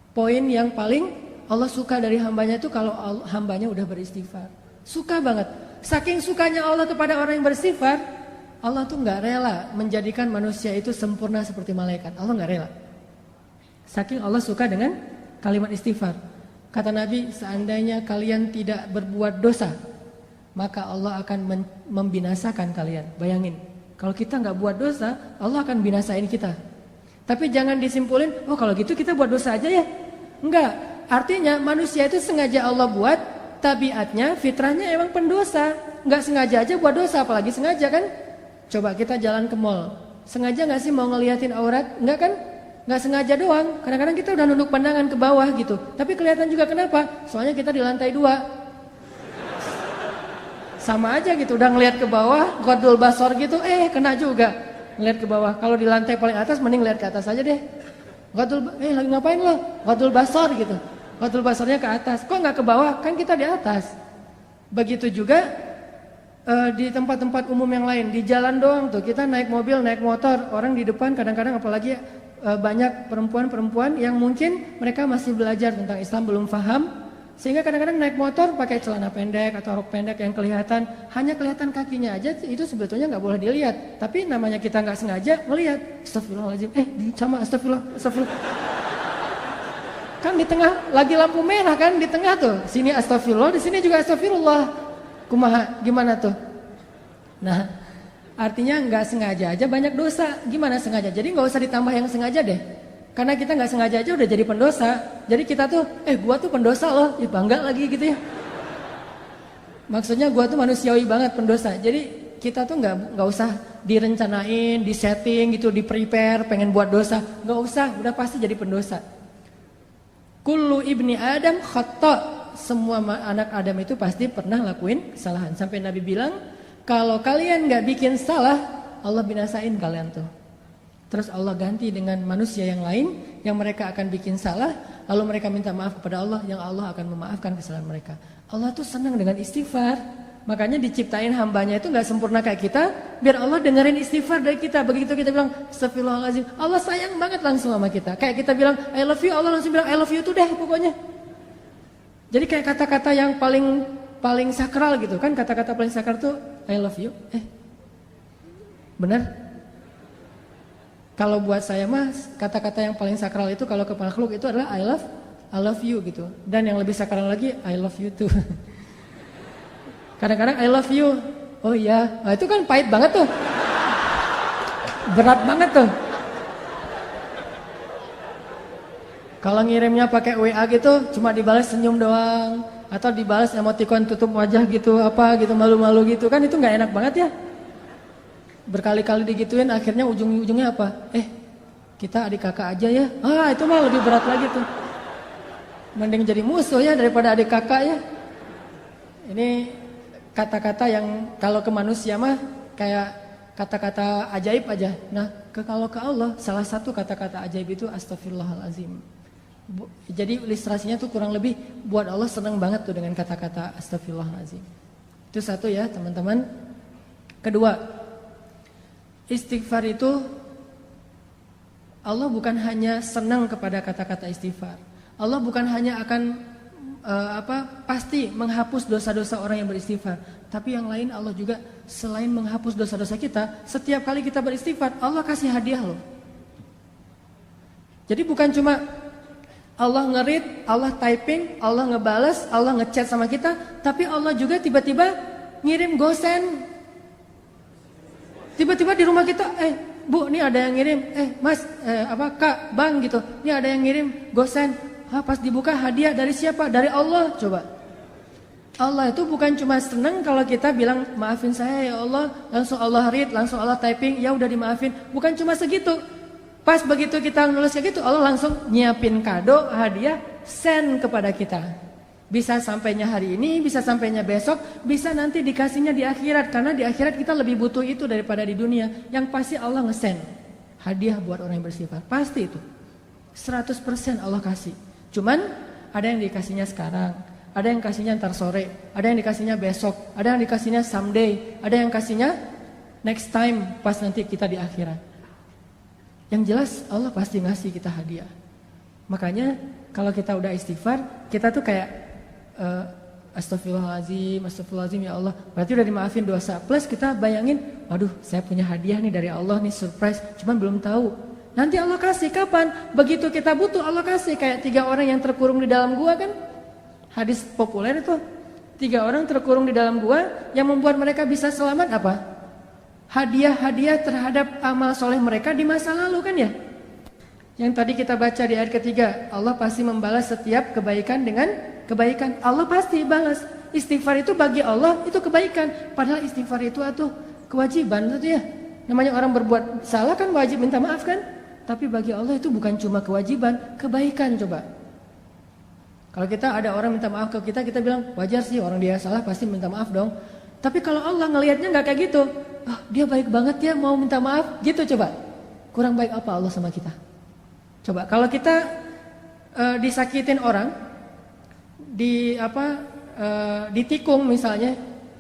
Poin yang paling Allah suka dari hambanya itu kalau hambanya udah beristighfar. Suka banget. Saking sukanya Allah kepada orang yang beristighfar, Allah tuh gak rela menjadikan manusia itu sempurna seperti malaikat. Allah gak rela. Saking Allah suka dengan kalimat istighfar. Kata Nabi, seandainya kalian tidak berbuat dosa, maka Allah akan membinasakan kalian. Bayangin, kalau kita gak buat dosa, Allah akan binasain kita. Tapi jangan disimpulin, oh kalau gitu kita buat dosa aja ya. Enggak, artinya manusia itu sengaja Allah buat, tabiatnya, fitrahnya emang pendosa. Nggak sengaja aja buat dosa, apalagi sengaja kan. Coba kita jalan ke mall, sengaja nggak sih mau ngeliatin aurat? Nggak kan? Nggak sengaja doang. Kadang-kadang kita udah nunduk pandangan ke bawah gitu, tapi kelihatan juga. Kenapa? Soalnya kita di lantai 2. Sama aja gitu, udah ngeliat ke bawah, ghodul basor gitu, kena juga ngeliat ke bawah. Kalau di lantai paling atas, mending lihat ke atas aja deh. Lagi ngapain lo? Ghodul basor gitu. Ghodul basarnya ke atas, kok nggak ke bawah? Kan kita di atas. Begitu juga di tempat-tempat umum yang lain, di jalan doang tuh kita naik mobil, naik motor, orang di depan kadang-kadang apalagi banyak perempuan-perempuan yang mungkin mereka masih belajar tentang Islam, belum paham, sehingga kadang-kadang naik motor pakai celana pendek atau rok pendek yang kelihatan, hanya kelihatan kakinya aja, itu sebetulnya nggak boleh dilihat. Tapi namanya kita nggak sengaja melihat, astagfirullahaladzim, sama astagfirullah. Kan di tengah lagi lampu merah kan, di tengah tuh. Sini astagfirullah, di sini juga astagfirullah. Kumaha, gimana tuh? Nah, artinya nggak sengaja aja banyak dosa. Gimana sengaja? Jadi nggak usah ditambah yang sengaja deh. Karena kita nggak sengaja aja udah jadi pendosa. Jadi kita tuh, gua tuh pendosa loh, ya bangga lagi gitu ya. Maksudnya gua tuh manusiawi banget pendosa. Jadi kita tuh nggak usah direncanain, disetting gitu, di prepare, pengen buat dosa. Nggak usah, udah pasti jadi pendosa. Kullu ibni Adam khata'. Semua anak Adam itu pasti pernah lakuin kesalahan. Sampai Nabi bilang, kalau kalian gak bikin salah, Allah binasain kalian tuh. Terus Allah ganti dengan manusia yang lain, yang mereka akan bikin salah, lalu mereka minta maaf kepada Allah, yang Allah akan memaafkan kesalahan mereka. Allah tuh senang dengan istighfar. Makanya diciptain hambanya itu gak sempurna kayak kita, biar Allah dengerin istighfar dari kita. Begitu kita bilang astagfirullahaladzim, Allah sayang banget langsung sama kita. Kayak kita bilang I love you, Allah langsung bilang I love you tuh deh pokoknya. Jadi kayak kata-kata yang paling sakral gitu kan. Kata-kata paling sakral tuh I love you. Benar? Kalau buat saya mas, kata-kata yang paling sakral itu kalau ke makhluk itu adalah I love you gitu. Dan yang lebih sakral lagi I love you too. Kadang-kadang I love you. Oh iya, itu kan pahit banget tuh. Berat banget tuh. Kalau ngirimnya pakai WA gitu, cuma dibalas senyum doang, atau dibalas emoticon tutup wajah gitu, apa gitu, malu-malu gitu, kan itu nggak enak banget ya. Berkali-kali digituin, akhirnya ujung-ujungnya apa? Kita adik kakak aja ya. Itu mah lebih berat lagi tuh. Mending jadi musuh ya daripada adik kakak ya. Ini kata-kata yang kalau ke manusia mah kayak kata-kata ajaib aja. Nah, kalau ke Allah salah satu kata-kata ajaib itu astagfirullahalazim. Jadi ilustrasinya tuh kurang lebih buat Allah senang banget tuh dengan kata-kata astagfirullahalazim. Itu satu ya teman-teman. Kedua, istighfar itu Allah bukan hanya senang kepada kata-kata istighfar. Allah bukan hanya akan pasti menghapus dosa-dosa orang yang beristighfar, tapi yang lain Allah juga selain menghapus dosa-dosa kita, setiap kali kita beristighfar Allah kasih hadiah loh. Jadi bukan cuma Allah nge-read, Allah typing, Allah ngebales, Allah ngechat sama kita, tapi Allah juga tiba-tiba ngirim gosen. Tiba-tiba di rumah kita, Bu, ini ada yang ngirim, Mas, Kak, Bang gitu, ini ada yang ngirim gosen. Pas dibuka hadiah dari siapa? Dari Allah. Coba. Allah itu bukan cuma senang kalau kita bilang maafin saya ya Allah, langsung Allah read, langsung Allah typing, ya udah dimaafin. Bukan cuma segitu. Pas begitu kita nulis kayak gitu, Allah langsung nyiapin kado, hadiah, send kepada kita. Bisa sampainya hari ini, bisa sampainya besok, bisa nanti dikasihnya di akhirat. Karena di akhirat kita lebih butuh itu daripada di dunia. Yang pasti Allah nge-send hadiah buat orang yang beristighfar. Pasti itu. 100% Allah kasih. Cuman ada yang dikasihnya sekarang, ada yang kasihnya ntar sore, ada yang dikasihnya besok, ada yang dikasihnya someday, ada yang kasihnya next time pas nanti kita di akhirat. Yang jelas Allah pasti ngasih kita hadiah. Makanya kalau kita udah istighfar, kita tuh kayak astagfirullahaladzim, astagfirullahaladzim ya Allah. Berarti udah dimaafin dosa. Plus kita bayangin, waduh saya punya hadiah nih dari Allah nih, surprise. Cuman belum tahu. Nanti Allah kasih kapan? Begitu kita butuh Allah kasih. Kayak 3 orang yang terkurung di dalam gua kan. Hadis populer itu. 3 orang terkurung di dalam gua. Yang membuat mereka bisa selamat apa? Hadiah-hadiah terhadap amal soleh mereka di masa lalu kan ya. Yang tadi kita baca di ayat ketiga. Allah pasti membalas setiap kebaikan dengan kebaikan. Allah pasti balas. Istighfar itu bagi Allah itu kebaikan. Padahal istighfar itu kewajiban itu ya. Namanya orang berbuat salah kan wajib minta maaf kan. Tapi bagi Allah itu bukan cuma kewajiban, kebaikan coba. Kalau kita ada orang minta maaf ke kita, kita bilang wajar sih orang dia salah pasti minta maaf dong. Tapi kalau Allah ngelihatnya nggak kayak gitu. Oh, dia baik banget ya mau minta maaf gitu coba. Kurang baik apa Allah sama kita? Coba kalau kita disakitin orang, ditikung misalnya,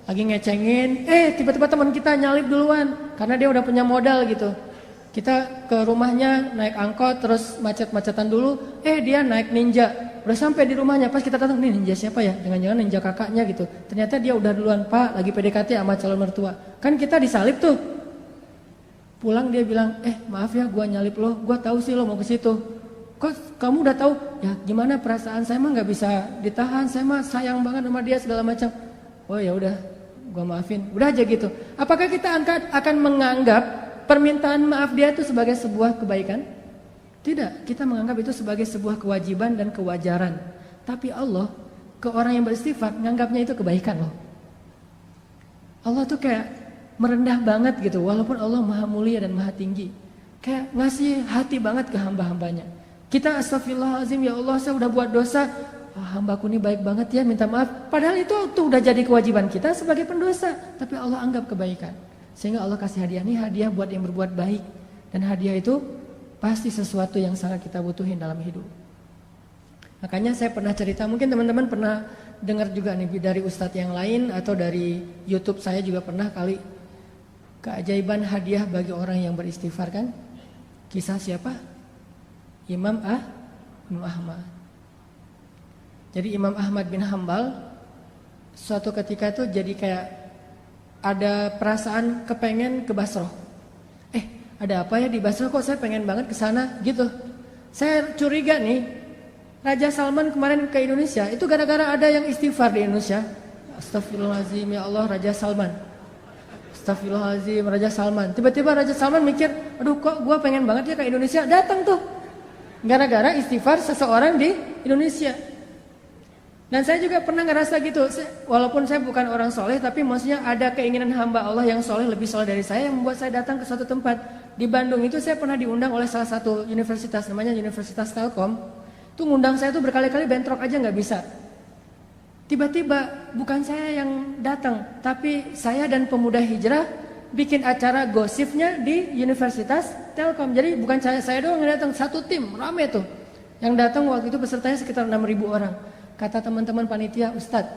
lagi ngecengin, tiba-tiba teman kita nyalip duluan karena dia udah punya modal gitu. Kita ke rumahnya naik angkot terus macet-macetan dulu, dia naik ninja. Udah sampai di rumahnya, pas kita datang, nih ninja siapa ya? Jangan-jangan ninja kakaknya gitu. Ternyata dia udah duluan, Pak, lagi PDKT sama calon mertua. Kan kita disalip tuh. Pulang dia bilang, maaf ya gua nyalip lo, gua tahu sih lo mau ke situ. Kok kamu udah tahu? Ya gimana perasaan saya mah nggak bisa ditahan, saya mah sayang banget sama dia segala macam. Oh ya udah, gua maafin. Udah aja gitu. Apakah kita akan menganggap permintaan maaf dia itu sebagai sebuah kebaikan? Tidak, kita menganggap itu sebagai sebuah kewajiban dan kewajaran. Tapi Allah ke orang yang beristighfar menganggapnya itu kebaikan loh. Allah tuh kayak merendah banget gitu, walaupun Allah maha mulia dan maha tinggi. Kayak ngasih hati banget ke hamba-hambanya. Kita astagfirullahaladzim ya Allah saya udah buat dosa. Hambaku ini baik banget ya minta maaf. Padahal itu tuh udah jadi kewajiban kita sebagai pendosa. Tapi Allah anggap kebaikan. Sehingga Allah kasih hadiah ini hadiah buat yang berbuat baik. Dan hadiah itu pasti sesuatu yang sangat kita butuhin dalam hidup. Makanya saya pernah cerita, mungkin teman-teman pernah dengar juga nih dari ustadz yang lain atau dari YouTube saya juga pernah kali. Keajaiban hadiah bagi orang yang beristighfar kan. Kisah siapa? Imam Ahmad. Jadi Imam Ahmad bin Hambal suatu ketika tuh jadi kayak ada perasaan kepengen ke Basrah. Ada apa ya di Basrah kok saya pengen banget ke sana gitu. Saya curiga nih, Raja Salman kemarin ke Indonesia itu gara-gara ada yang istighfar di Indonesia. Astagfirullahaladzim ya Allah Raja Salman. Astagfirullahaladzim Raja Salman. Tiba-tiba Raja Salman mikir, aduh kok gue pengen banget ya ke Indonesia. Datang tuh. Gara-gara istighfar seseorang di Indonesia. Dan saya juga pernah ngerasa gitu, walaupun saya bukan orang soleh, tapi maksudnya ada keinginan hamba Allah yang soleh, lebih soleh dari saya, yang membuat saya datang ke suatu tempat. Di Bandung itu saya pernah diundang oleh salah satu universitas, namanya Universitas Telkom. Itu ngundang saya tuh berkali-kali bentrok aja gak bisa. Tiba-tiba bukan saya yang datang, tapi saya dan pemuda hijrah bikin acara gosipnya di Universitas Telkom. Jadi bukan saya doang yang datang, satu tim, rame tuh. Yang datang waktu itu pesertanya sekitar 6.000 orang. Kata teman-teman panitia, Ustadz,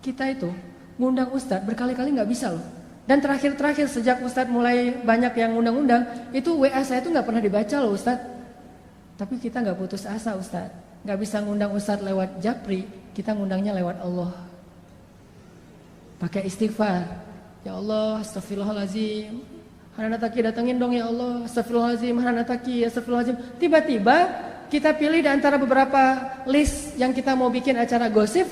kita itu ngundang Ustadz berkali-kali gak bisa loh. Dan terakhir-terakhir sejak Ustadz mulai banyak yang undang-undang, itu WA saya tuh gak pernah dibaca loh Ustadz. Tapi kita gak putus asa Ustadz. Gak bisa ngundang Ustadz lewat Japri, kita ngundangnya lewat Allah. Pakai istighfar. Ya Allah, astagfirullahaladzim. Hananataki datangin dong ya Allah, astagfirullahaladzim, Hananataki, astagfirullahaladzim. Tiba-tiba kita pilih di antara beberapa list yang kita mau bikin acara gosip,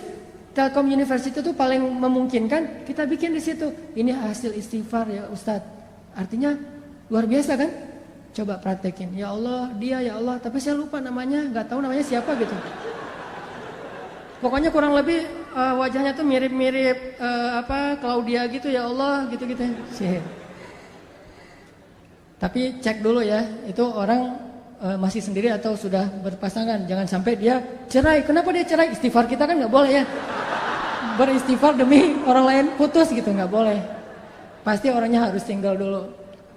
Telkom University itu paling memungkinkan, kita bikin di situ. Ini hasil istighfar ya Ustadz. Artinya luar biasa kan? Coba praktekin. Ya Allah, dia ya Allah, tapi saya lupa namanya, nggak tahu namanya siapa gitu. Pokoknya kurang lebih wajahnya tuh mirip-mirip Claudia gitu ya Allah, gitu-gitu. Tapi cek dulu ya, itu orang masih sendiri atau sudah berpasangan. Jangan sampai dia cerai. Kenapa dia cerai? Istighfar kita kan nggak boleh ya. Beristighfar demi orang lain putus gitu, nggak boleh. Pasti orangnya harus single dulu.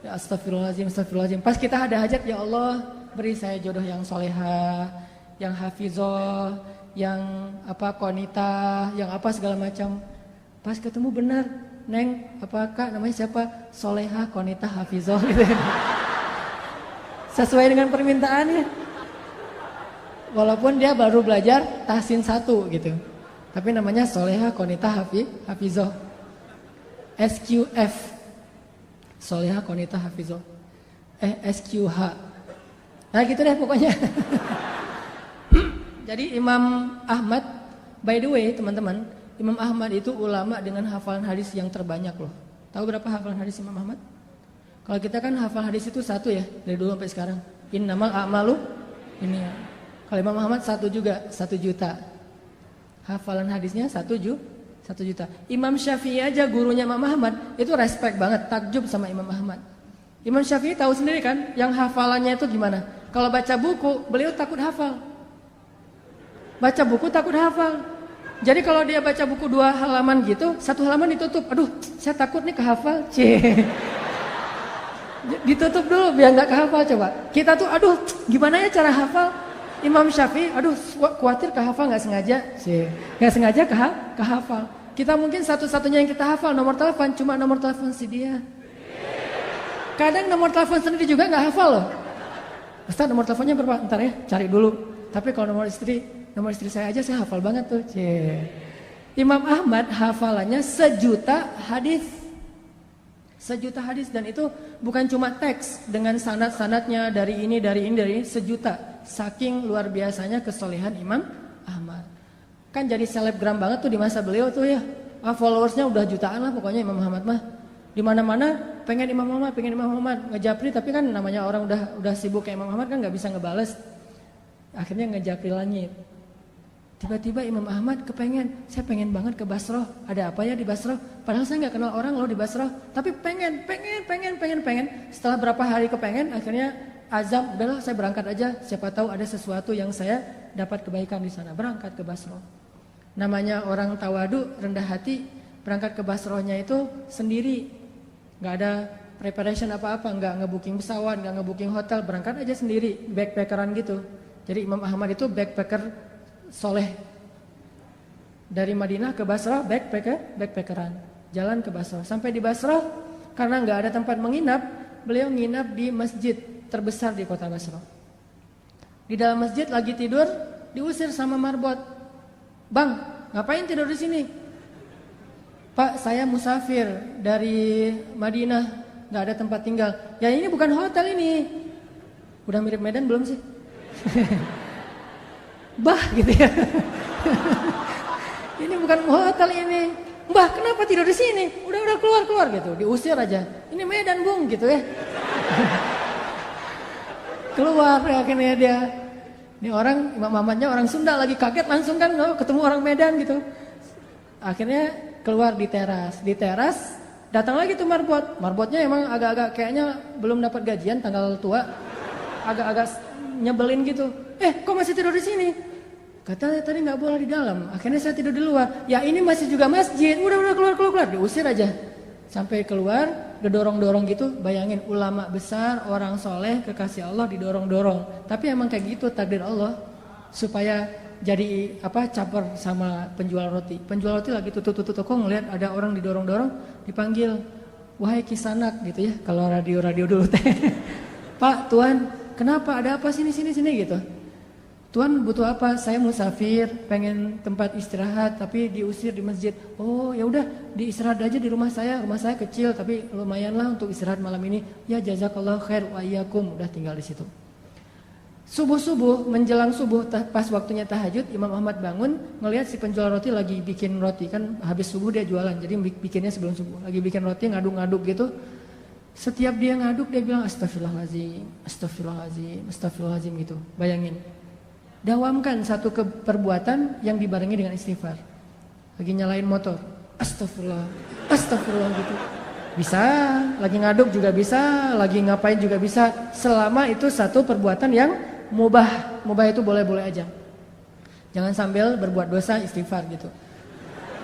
Ya astagfirullahaladzim, astagfirullahaladzim. Pas kita ada hajat, ya Allah beri saya jodoh yang soleha, yang hafizah, yang qonitah, yang apa segala macam. Pas ketemu benar, Neng, apakah namanya siapa? Soleha, qonitah, hafizah gitu. Sesuai dengan permintaannya. Walaupun dia baru belajar tahsin 1 gitu. Tapi namanya soleha, qonitah, hafizah. SQF. Soleha, qonitah, hafizah. SQH. Nah gitu deh pokoknya. Jadi Imam Ahmad, by the way teman-teman, Imam Ahmad itu ulama dengan hafalan hadis yang terbanyak loh. Tahu berapa hafalan hadis Imam Ahmad? Kalau kita kan hafal hadis itu 1 ya, dari dulu sampai sekarang. Innamal a'malu ini ya. Kalau Imam Ahmad 1 juga, 1 juta. Hafalan hadisnya 1 juta. Imam Syafi'i aja gurunya Imam Ahmad itu respect banget, takjub sama Imam Ahmad. Imam Syafi'i tahu sendiri kan, yang hafalannya itu gimana? Kalau baca buku, beliau takut hafal. Baca buku takut hafal. Jadi kalau dia baca buku 2 halaman gitu, 1 halaman ditutup. Aduh, saya takut nih kehafal. Ditutup dulu biar nggak kehafal coba. Kita tuh aduh gimana ya cara hafal? Imam Syafi'i aduh khawatir kehafal nggak sengaja. Nggak sengaja kehafal. Kita mungkin satu-satunya yang kita hafal nomor telepon, cuma nomor telepon si dia. Kadang nomor telepon sendiri juga nggak hafal loh. Ustaz nomor teleponnya berapa? Ntar ya cari dulu. Tapi kalau nomor istri saya aja saya hafal banget tuh. Imam Ahmad hafalannya 1 juta hadis. 1 juta hadis, dan itu bukan cuma teks dengan sanad-sanadnya dari ini 1 juta. Saking luar biasanya kesolehan Imam Ahmad. Kan jadi selebgram banget tuh di masa beliau tuh ya. Followersnya udah jutaan lah pokoknya Imam Ahmad mah. Di mana-mana pengen Imam Ahmad, ngejapri, tapi kan namanya orang udah sibuk kayak Imam Ahmad kan nggak bisa ngebales. Akhirnya ngejapri langit. Tiba-tiba Imam Ahmad saya pengen banget ke Basrah. Ada apa ya di Basrah? Padahal saya nggak kenal orang loh di Basrah. Tapi pengen. Setelah berapa hari kepengen, akhirnya azam, udahlah saya berangkat aja. Siapa tahu ada sesuatu yang saya dapat kebaikan di sana. Berangkat ke Basrah. Namanya orang tawadu, rendah hati, berangkat ke Basrahnya itu sendiri. Nggak ada preparation apa-apa, nggak nge-booking pesawat, nggak nge-booking hotel, berangkat aja sendiri, backpackeran gitu. Jadi Imam Ahmad itu backpacker soleh. Dari Madinah ke Basrah backpackeran, jalan ke Basrah. Sampai di Basrah karena nggak ada tempat menginap, beliau nginap di masjid terbesar di kota Basrah. Di dalam masjid lagi tidur, diusir sama marbot. Bang, ngapain tidur di sini? Pak, saya musafir dari Madinah, nggak ada tempat tinggal. Ya ini bukan hotel ini. Udah mirip Medan belum sih? Bah gitu ya. Ini bukan hotel ini. Mbah, kenapa tidur di sini? Udah keluar gitu. Diusir aja. Ini Medan, Bung, gitu ya. Keluar akhirnya dia. Ini orang Imam Ahmadnya orang Sunda lagi kaget langsung kan ketemu orang Medan gitu. Akhirnya keluar di teras. Di teras datang lagi tuh marbot. Marbotnya emang agak-agak kayaknya belum dapat gajian tanggal tua. Agak-agak nyebelin gitu. Kok masih tidur di sini? Katanya tadi nggak boleh di dalam. Akhirnya saya tidur di luar. Ya ini masih juga masjid. Udah keluar. Diusir aja. Sampai keluar, didorong-dorong gitu. Bayangin ulama besar, orang soleh, kekasih Allah didorong-dorong. Tapi emang kayak gitu takdir Allah. Supaya jadi caper sama penjual roti. Penjual roti lagi tutup toko ngeliat ada orang didorong-dorong, dipanggil. Wahai kisanak gitu ya. Kalau radio dulu teh. Pak, Tuan, kenapa? Ada apa sini gitu. Tuan butuh apa? Saya musafir, pengen tempat istirahat tapi diusir di masjid. Oh, ya udah diistirahat aja di rumah saya. Rumah saya kecil tapi lumayan lah untuk istirahat malam ini. Ya jazakallahu khair wa iyyakum. Udah tinggal di situ. Subuh menjelang subuh pas waktunya tahajud, Imam Ahmad bangun ngelihat si penjual roti lagi bikin roti, kan habis subuh dia jualan. Jadi bikinnya sebelum subuh. Lagi bikin roti ngaduk-ngaduk gitu. Setiap dia ngaduk dia bilang astagfirullahaladzim gitu. Bayangin. Dawamkan satu perbuatan yang dibarengi dengan istighfar. Lagi nyalain motor, astagfirullah gitu. Bisa, lagi ngaduk juga bisa, lagi ngapain juga bisa, selama itu satu perbuatan yang mubah. Mubah itu boleh-boleh aja. Jangan sambil berbuat dosa istighfar gitu.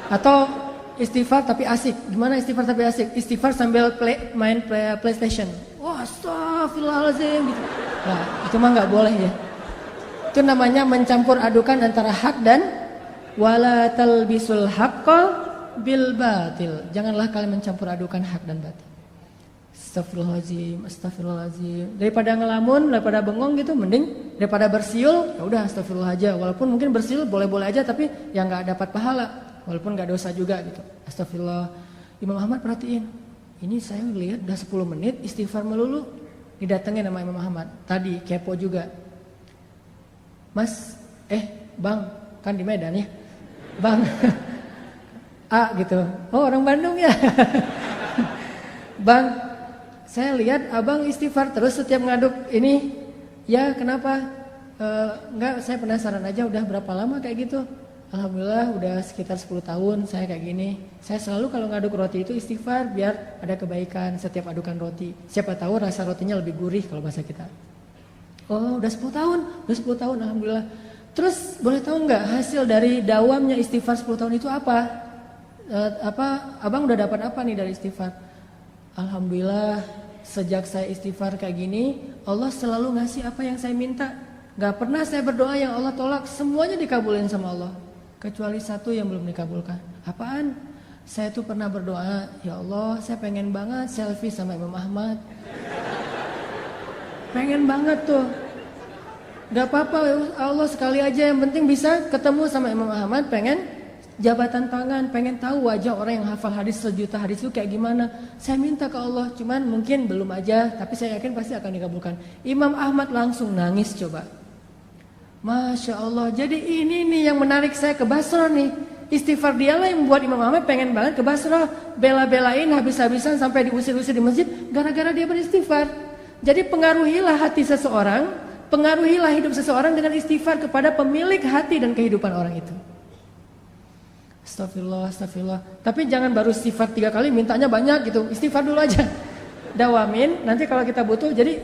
Atau istighfar tapi asik. Gimana istighfar tapi asik? Istighfar sambil main PlayStation. Wah, astagfirullahaladzim gitu. Nah, itu mah nggak boleh ya. Itu namanya mencampur adukan antara hak dan wala talbisul haqqa bil batil. Janganlah kalian mencampur adukan hak dan batil. Astagfirullahaladzim, astagfirullahaladzim. Daripada ngelamun, daripada bengong gitu, mending daripada bersiul, ya udah astagfirullah aja. Walaupun mungkin bersiul boleh-boleh aja, tapi yang nggak dapat pahala, walaupun nggak dosa juga gitu. Astagfirullah. Imam Ahmad perhatiin, ini saya lihat udah 10 menit istighfar melulu. Didatengin sama Imam Ahmad. Tadi kepo juga. Mas, Bang, kan di Medan ya, Bang. A gitu. Oh, orang Bandung ya. Bang, saya lihat abang istighfar terus setiap ngaduk ini. Ya, kenapa? Enggak, saya penasaran aja udah berapa lama kayak gitu. Alhamdulillah udah sekitar 10 tahun saya kayak gini. Saya selalu kalau ngaduk roti itu istighfar biar ada kebaikan setiap adukan roti. Siapa tahu rasa rotinya lebih gurih kalau bahasa kita. Oh, udah 10 tahun. Udah 10 tahun alhamdulillah. Terus boleh tahu nggak hasil dari dawamnya istighfar 10 tahun itu apa? Abang udah dapat apa nih dari istighfar? Alhamdulillah sejak saya istighfar kayak gini, Allah selalu ngasih apa yang saya minta. Gak pernah saya berdoa yang Allah tolak, semuanya dikabulin sama Allah. Kecuali satu yang belum dikabulkan. Apaan? Saya tuh pernah berdoa, ya Allah saya pengen banget selfie sama Imam Ahmad. Pengen banget tuh. Gak apa-apa Allah sekali aja, yang penting bisa ketemu sama Imam Ahmad, pengen jabatan tangan, pengen tahu wajah orang yang hafal hadis 1 juta hadis itu kayak gimana. Saya minta ke Allah, cuman mungkin belum aja, tapi saya yakin pasti akan dikabulkan. Imam Ahmad langsung nangis coba. Masya Allah, jadi ini nih yang menarik saya ke Basrah nih. Istighfar dialah yang membuat Imam Ahmad pengen banget ke Basrah. Bela-belain habis-habisan sampai diusir-usir di masjid, gara-gara dia beristighfar. Jadi pengaruhilah hati seseorang, pengaruhilah hidup seseorang dengan istighfar kepada pemilik hati dan kehidupan orang itu. Astagfirullah, astagfirullah. Tapi jangan baru istighfar 3 kali mintanya banyak gitu. Istighfar dulu aja. Dawamin, nanti kalau kita butuh, jadi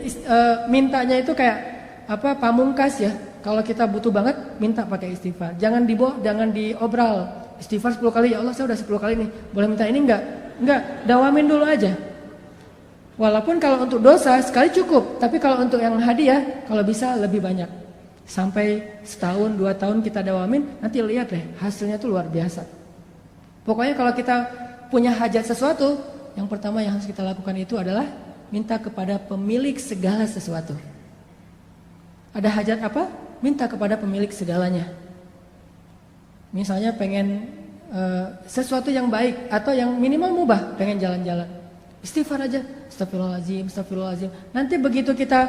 mintanya itu kayak apa, pamungkas ya. Kalau kita butuh banget, minta pakai istighfar. Jangan diobral. Istighfar 10 kali, ya Allah saya udah 10 kali nih. Boleh minta ini enggak? Enggak, dawamin dulu aja. Walaupun kalau untuk dosa sekali cukup, tapi kalau untuk yang hadiah, kalau bisa lebih banyak. Sampai setahun, 2 tahun kita dawamin, nanti lihat deh hasilnya tuh luar biasa. Pokoknya kalau kita punya hajat sesuatu, yang pertama yang harus kita lakukan itu adalah minta kepada pemilik segala sesuatu. Ada hajat apa? Minta kepada pemilik segalanya. Misalnya pengen sesuatu yang baik atau yang minimal mubah, pengen jalan-jalan. Istighfar aja, astagfirullahaladzim, astagfirullahaladzim. Nanti begitu kita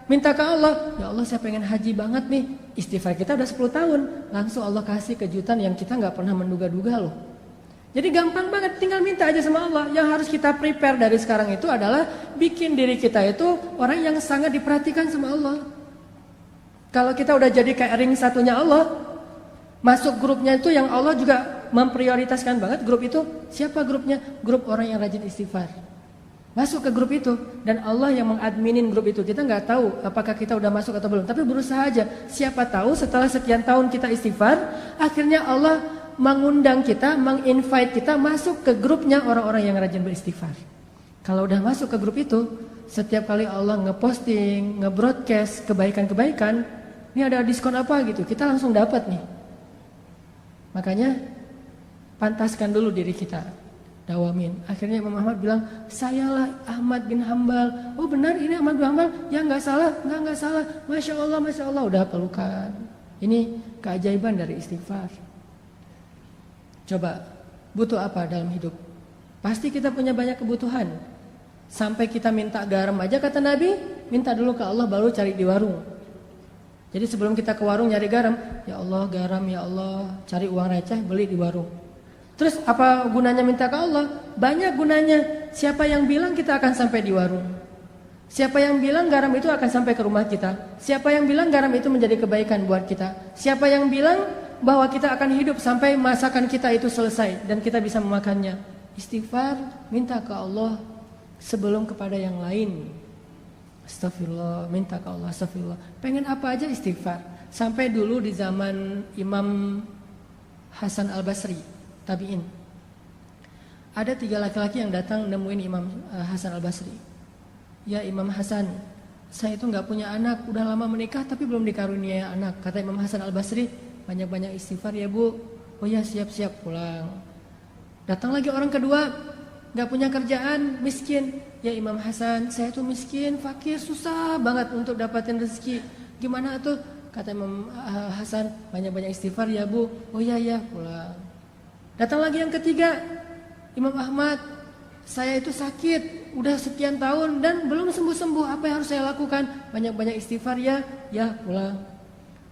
minta ke Allah, ya Allah saya pengen haji banget nih. Istighfar kita udah 10 tahun, langsung Allah kasih kejutan yang kita gak pernah menduga-duga loh. Jadi gampang banget, tinggal minta aja sama Allah. Yang harus kita prepare dari sekarang itu adalah bikin diri kita itu orang yang sangat diperhatikan sama Allah. Kalau kita udah jadi kayak ring satunya Allah, masuk grupnya itu yang Allah juga memprioritaskan banget. Grup itu, siapa grupnya? Grup orang yang rajin istighfar. Masuk ke grup itu, dan Allah yang mengadminin grup itu. Kita nggak tahu apakah kita udah masuk atau belum, tapi berusaha aja. Siapa tahu setelah sekian tahun kita istighfar, akhirnya Allah mengundang kita, menginvite kita masuk ke grupnya orang-orang yang rajin beristighfar. Kalau udah masuk ke grup itu, setiap kali Allah ngeposting, ngebroadcast kebaikan-kebaikan, ini ada diskon apa gitu, kita langsung dapat nih. Makanya pantaskan dulu diri kita. Dawamin. Akhirnya Imam Ahmad bilang, sayalah Ahmad bin Hambal. Oh benar ini Ahmad bin Hambal? Ya nggak salah, nggak salah. Masya Allah, udah pelukan. Ini keajaiban dari istighfar. Coba, butuh apa dalam hidup? Pasti kita punya banyak kebutuhan. Sampai kita minta garam aja kata Nabi, minta dulu ke Allah baru cari di warung. Jadi sebelum kita ke warung nyari garam, ya Allah garam, ya Allah, cari uang receh beli di warung. Terus apa gunanya minta ke Allah? Banyak gunanya. Siapa yang bilang kita akan sampai di warung? Siapa yang bilang garam itu akan sampai ke rumah kita? Siapa yang bilang garam itu menjadi kebaikan buat kita? Siapa yang bilang bahwa kita akan hidup sampai masakan kita itu selesai dan kita bisa memakannya? istighfar, minta ke Allah sebelum kepada yang lain. Astagfirullah, minta ke Allah, astagfirullah. Pengen apa aja istighfar. Sampai dulu di zaman Imam Hasan Al-Basri, tabi'in. Ada 3 laki-laki yang datang nemuin Imam Hasan Al-Basri. Ya Imam Hasan, saya itu gak punya anak, udah lama menikah tapi belum dikaruniai anak. Kata Imam Hasan Al-Basri, banyak-banyak istighfar ya bu. Oh ya, siap-siap, pulang. Datang lagi orang kedua, gak punya kerjaan, miskin. Ya Imam Hasan, saya tuh miskin, fakir, susah banget untuk dapatin rezeki. Gimana tuh? Kata Imam Hasan, banyak-banyak istighfar ya bu. Oh ya, pulang. Datang lagi yang ketiga, Imam Ahmad, saya itu sakit, udah sekian tahun dan belum sembuh-sembuh. Apa yang harus saya lakukan? Banyak-banyak istighfar ya. Ya, pulang.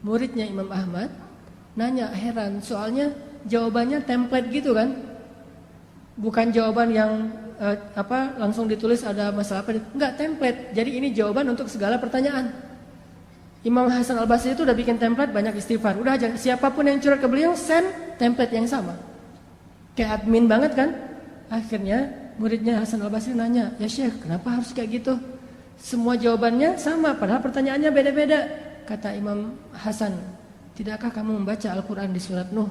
Muridnya Imam Ahmad nanya, heran, soalnya jawabannya template gitu kan? Bukan jawaban yang langsung ditulis ada masalah apa? Enggak, template. Jadi ini jawaban untuk segala pertanyaan. Imam Hasan Al-Basri itu udah bikin template banyak istighfar. Udah aja siapapun yang curhat ke beliau send template yang sama. Kayak admin banget kan? Akhirnya muridnya Hasan Al-Basri nanya, ya Syekh, kenapa harus kayak gitu? Semua jawabannya sama, padahal pertanyaannya beda-beda. Kata Imam Hasan, tidakkah kamu membaca Al-Quran di surat Nuh?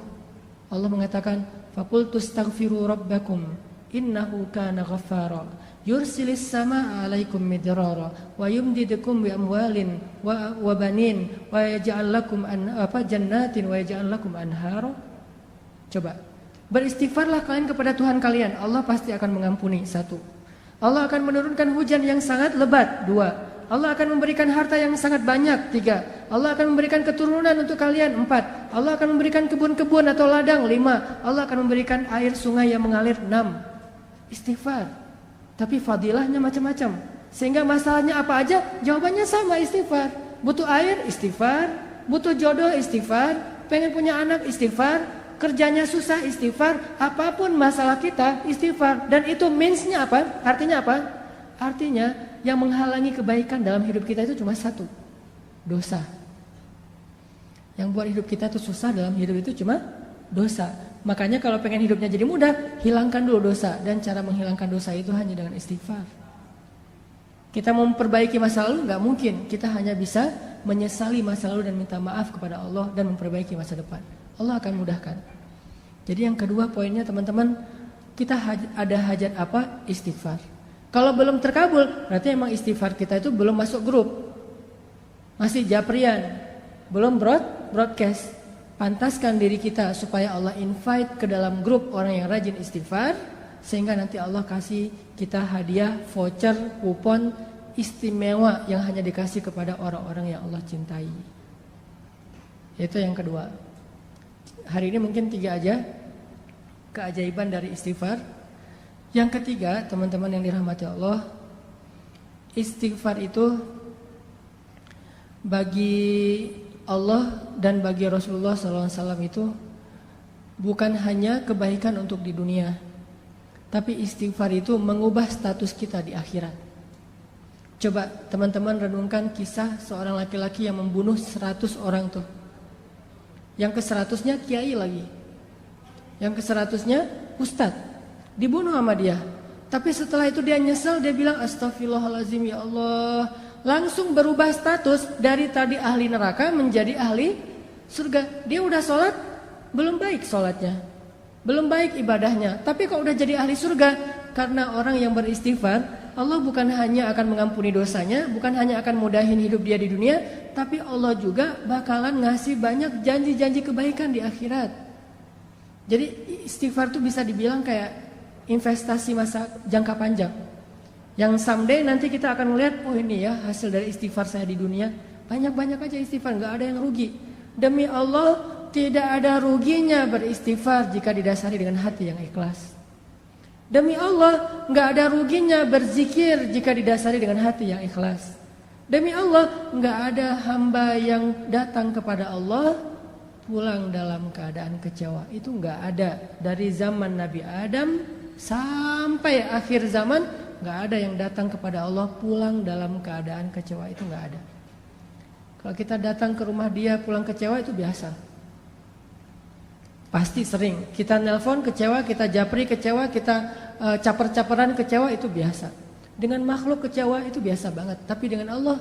Allah mengatakan, faqultu astaghfiru rabbakum innahu kana ghaffara yursilis samaa 'alaikum midrara wa yumdidukum bi amwalin wa banin wa yaj'al lakum jannatin wa yaj'al lakum anhara. Coba, beristighfarlah kalian kepada Tuhan kalian, Allah pasti akan mengampuni. 1. Allah akan menurunkan hujan yang sangat lebat. 2. Allah akan memberikan harta yang sangat banyak. 3. Allah akan memberikan keturunan untuk kalian. 4. Allah akan memberikan kebun-kebun atau ladang. 5. Allah akan memberikan air sungai yang mengalir. 6. Istighfar. Tapi fadilahnya macam-macam. Sehingga masalahnya apa aja, jawabannya sama, istighfar. Butuh air, istighfar. Butuh jodoh, istighfar. Pengen punya anak, istighfar. Kerjanya susah, istighfar. Apapun masalah kita, istighfar. Dan itu means-nya apa? Artinya apa? Artinya yang menghalangi kebaikan dalam hidup kita itu cuma 1, dosa. Yang buat hidup kita itu susah dalam hidup itu cuma dosa. Makanya kalau pengen hidupnya jadi mudah, hilangkan dulu dosa. Dan cara menghilangkan dosa itu hanya dengan istighfar. Kita mau memperbaiki masa lalu gak mungkin. Kita hanya bisa menyesali masa lalu dan minta maaf kepada Allah dan memperbaiki masa depan. Allah akan mudahkan. Jadi yang kedua poinnya teman-teman, kita ada hajat apa? Istighfar. Kalau belum terkabul, berarti emang istighfar kita itu belum masuk grup. Masih japrian, belum broadcast. Pantaskan diri kita supaya Allah invite ke dalam grup orang yang rajin istighfar, sehingga nanti Allah kasih kita hadiah, voucher, kupon istimewa yang hanya dikasih kepada orang-orang yang Allah cintai. Itu yang kedua. Hari ini mungkin 3 aja keajaiban dari istighfar. Yang ketiga, teman-teman yang dirahmati Allah, istighfar itu bagi Allah dan bagi Rasulullah SAW itu bukan hanya kebaikan untuk di dunia, tapi istighfar itu mengubah status kita di akhirat. Coba teman-teman renungkan kisah seorang laki-laki yang membunuh 100 orang tuh. Yang ke-100-nya kiai lagi. Yang ke-100-nya ustadz. Dibunuh sama dia. Tapi setelah itu dia nyesel, dia bilang astagfirullahalazim ya Allah. Langsung berubah status dari tadi ahli neraka menjadi ahli surga. Dia udah sholat, belum baik sholatnya, belum baik ibadahnya. Tapi kok udah jadi ahli surga? Karena orang yang beristighfar, Allah bukan hanya akan mengampuni dosanya, bukan hanya akan mudahin hidup dia di dunia, tapi Allah juga bakalan ngasih banyak janji-janji kebaikan di akhirat. Jadi istighfar itu bisa dibilang kayak investasi masa jangka panjang. Yang someday nanti kita akan melihat, oh ini ya hasil dari istighfar saya di dunia. Banyak-banyak aja istighfar, gak ada yang rugi. Demi Allah tidak ada ruginya beristighfar jika didasari dengan hati yang ikhlas. Demi Allah gak ada ruginya berzikir jika didasari dengan hati yang ikhlas. Demi Allah gak ada hamba yang datang kepada Allah pulang dalam keadaan kecewa. Itu gak ada. Dari zaman Nabi Adam sampai akhir zaman, gak ada yang datang kepada Allah pulang dalam keadaan kecewa. Itu gak ada. Kalau kita datang ke rumah dia pulang kecewa itu biasa. Pasti sering. Kita nelpon kecewa, kita japri kecewa, kita caper-caperan kecewa, itu biasa. Dengan makhluk kecewa itu biasa banget. Tapi dengan Allah,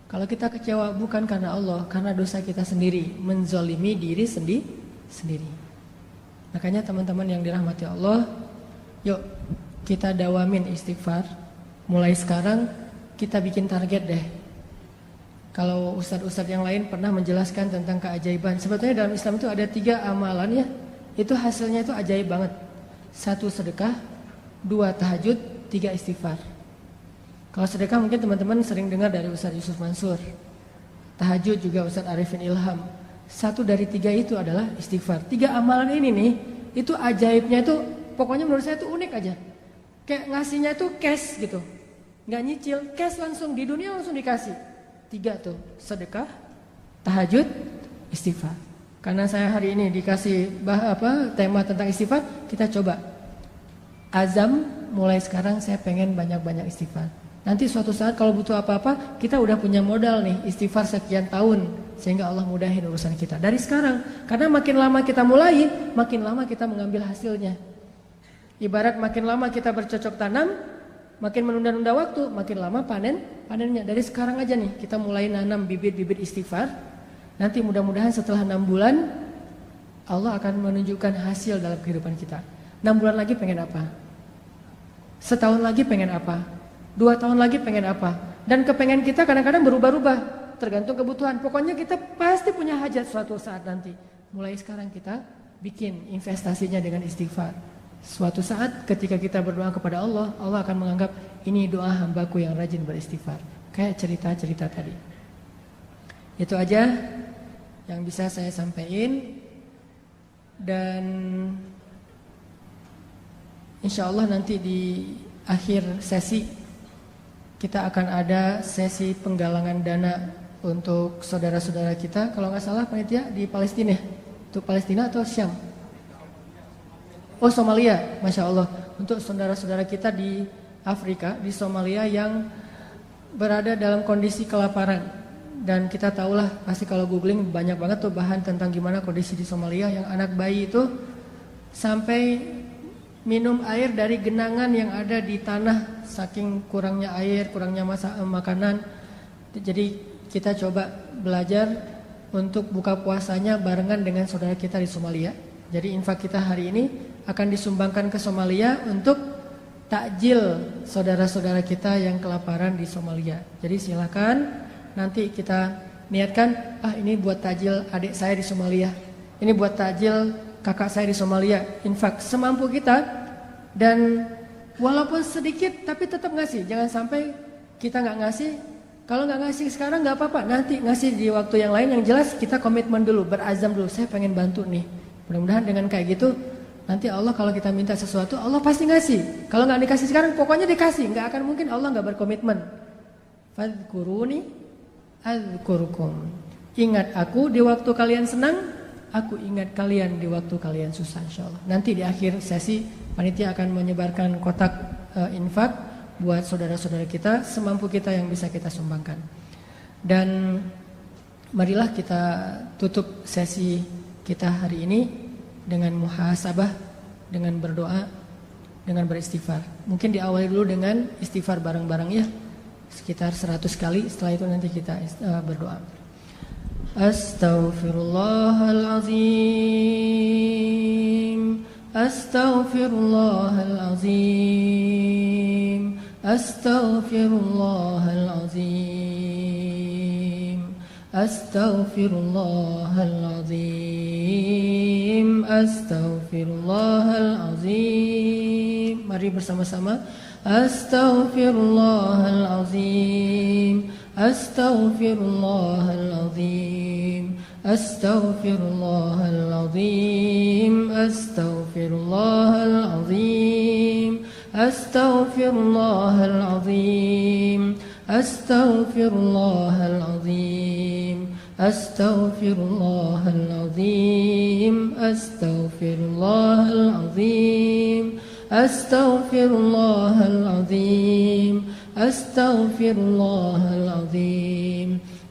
kalau kita kecewa bukan karena Allah, karena dosa kita sendiri, menzolimi diri sendiri. Makanya teman-teman yang dirahmati Allah, yuk kita dawamin istighfar. Mulai sekarang kita bikin target deh. Kalau ustadz-ustadz yang lain pernah menjelaskan tentang keajaiban. Sebetulnya dalam Islam itu ada 3 amalan ya. Itu hasilnya itu ajaib banget. 1 sedekah, 2 tahajud, 3 istighfar. Kalau sedekah mungkin teman-teman sering dengar dari Ustadz Yusuf Mansur. Tahajud juga Ustadz Arifin Ilham. 1 dari 3 itu adalah istighfar. 3 amalan ini nih, itu ajaibnya itu pokoknya menurut saya itu unik aja. Kayak ngasihnya itu cash gitu. Nggak nyicil, cash langsung di dunia langsung dikasih. 3 tuh, sedekah, tahajud, istighfar. Karena saya hari ini dikasih tema tentang istighfar, kita coba azam mulai sekarang saya pengen banyak-banyak istighfar. Nanti suatu saat kalau butuh apa-apa, kita udah punya modal nih, istighfar sekian tahun, sehingga Allah mudahin urusan kita dari sekarang. Karena makin lama kita mulai, makin lama kita mengambil hasilnya. Ibarat makin lama kita bercocok tanam, makin menunda-nunda waktu, makin lama panennya. Dari sekarang aja nih kita mulai nanam bibit-bibit istighfar. Nanti mudah-mudahan setelah 6 bulan Allah akan menunjukkan hasil dalam kehidupan kita. 6 bulan lagi pengen apa? Setahun lagi pengen apa? 2 tahun lagi pengen apa? Dan kepengen kita kadang-kadang berubah-ubah, tergantung kebutuhan. Pokoknya kita pasti punya hajat suatu saat nanti. Mulai sekarang kita bikin investasinya dengan istighfar. Suatu saat ketika kita berdoa kepada Allah, Allah akan menganggap ini doa hambaku yang rajin beristighfar. Kayak cerita-cerita tadi. Itu aja yang bisa saya sampaikan. Dan insya Allah nanti di akhir sesi kita akan ada sesi penggalangan dana untuk saudara-saudara kita. Kalau nggak salah panitia di Palestina. Itu Palestina atau Syam? Oh, Somalia, Masya Allah. Untuk saudara-saudara kita di Afrika, di Somalia yang berada dalam kondisi kelaparan. Dan kita tahulah, pasti kalau googling banyak banget tuh bahan tentang gimana kondisi di Somalia. Yang anak bayi itu sampai minum air dari genangan yang ada di tanah, saking kurangnya air, kurangnya makanan. Jadi kita coba belajar untuk buka puasanya barengan dengan saudara kita di Somalia. Jadi infak kita hari ini akan disumbangkan ke Somalia untuk takjil saudara-saudara kita yang kelaparan di Somalia. Jadi silakan nanti kita niatkan, ini buat takjil adik saya di Somalia, ini buat takjil kakak saya di Somalia. Infak semampu kita, dan walaupun sedikit tapi tetap ngasih. Jangan sampai kita nggak ngasih. Kalau nggak ngasih sekarang nggak apa-apa, nanti ngasih di waktu yang lain. Yang jelas kita komitmen dulu, berazam dulu, saya pengen bantu nih. Mudah-mudahan dengan kayak gitu nanti Allah kalau kita minta sesuatu, Allah pasti ngasih. Kalau nggak dikasih sekarang, pokoknya dikasih. Nggak akan mungkin Allah nggak berkomitmen. Fadhkuruni adzkurukum. Ingat aku di waktu kalian senang, aku ingat kalian di waktu kalian susah, insyaallah. Nanti di akhir sesi panitia akan menyebarkan kotak infak buat saudara-saudara kita semampu kita yang bisa kita sumbangkan. Dan marilah kita tutup sesi kita hari ini dengan muhasabah, dengan berdoa, dengan beristighfar. Mungkin diawali dulu dengan istighfar bareng-bareng ya, sekitar 100 kali. Setelah itu nanti kita berdoa. Astaghfirullahalazim, astaghfirullahalazim, astaghfirullahalazim, astaghfirullahalazim, astaghfirullahalazim. Mari bersama-sama. Astaghfirullahalazim, astaghfirullahalazim, astaghfirullahalazim, astaghfirullahalazim, astaghfirullahalazim, astaghfirullahalazim, astaghfirullahalazim, astaghfirullahalazim, astaghfirullahalazim, astaghfirullahalazim,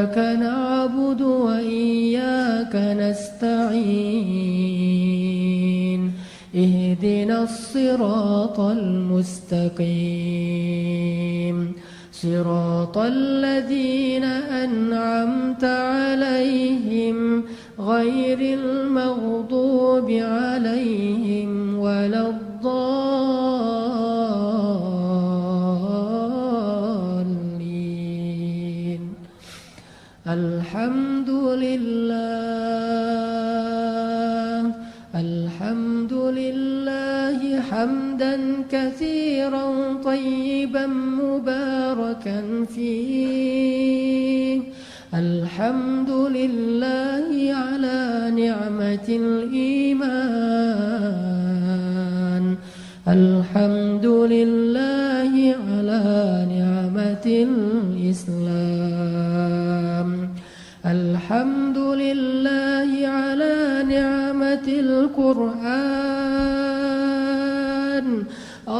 إياك نعبد وإياك نستعين اهدنا الصراط المستقيم صراط الذين أنعمت عليهم غير المغضوب عليهم ولا الضالين. الحمد لله حمدا كثيرا طيبا مباركا فيه. الحمد لله على نعمة الإيمان. الحمد لله على نعمة الإسلام. الحمد لله على نعمة القرآن.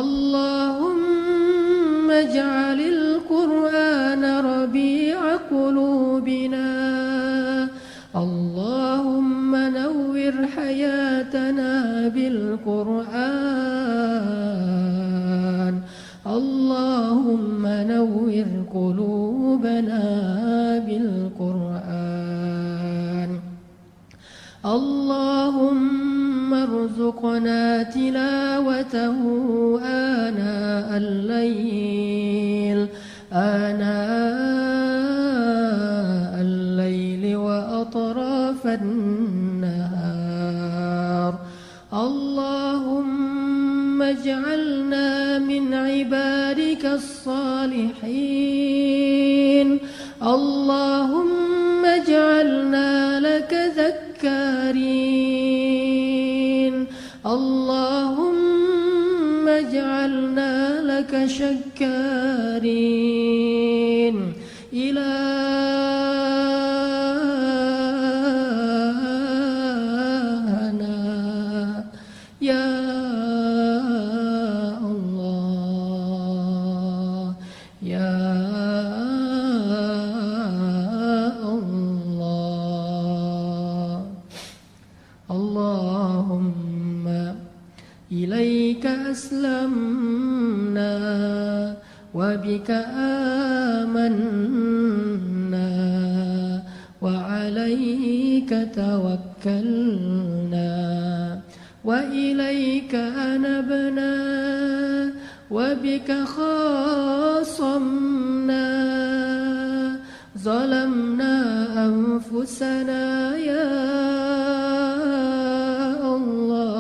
اللهم اجعل القرآن ربيع قلوبنا. اللهم نور حياتنا بالقرآن. اللهم نور قلوبنا بالقرآن. اللهم ارزقنا تلاوته آناء الليل وأطراف النهار. اللهم اجعلنا من عبادك الصالحين. اللهم اجعلنا لك ذكارين. اللهم اجعلنا لك شكارين. إلهنا يا الله يا الله. اللهم إليك أسلمنا وبك آمنا وعليك توكلنا وإليك أنبنا وبك خاصمنا. ظلمنا أنفسنا يا الله.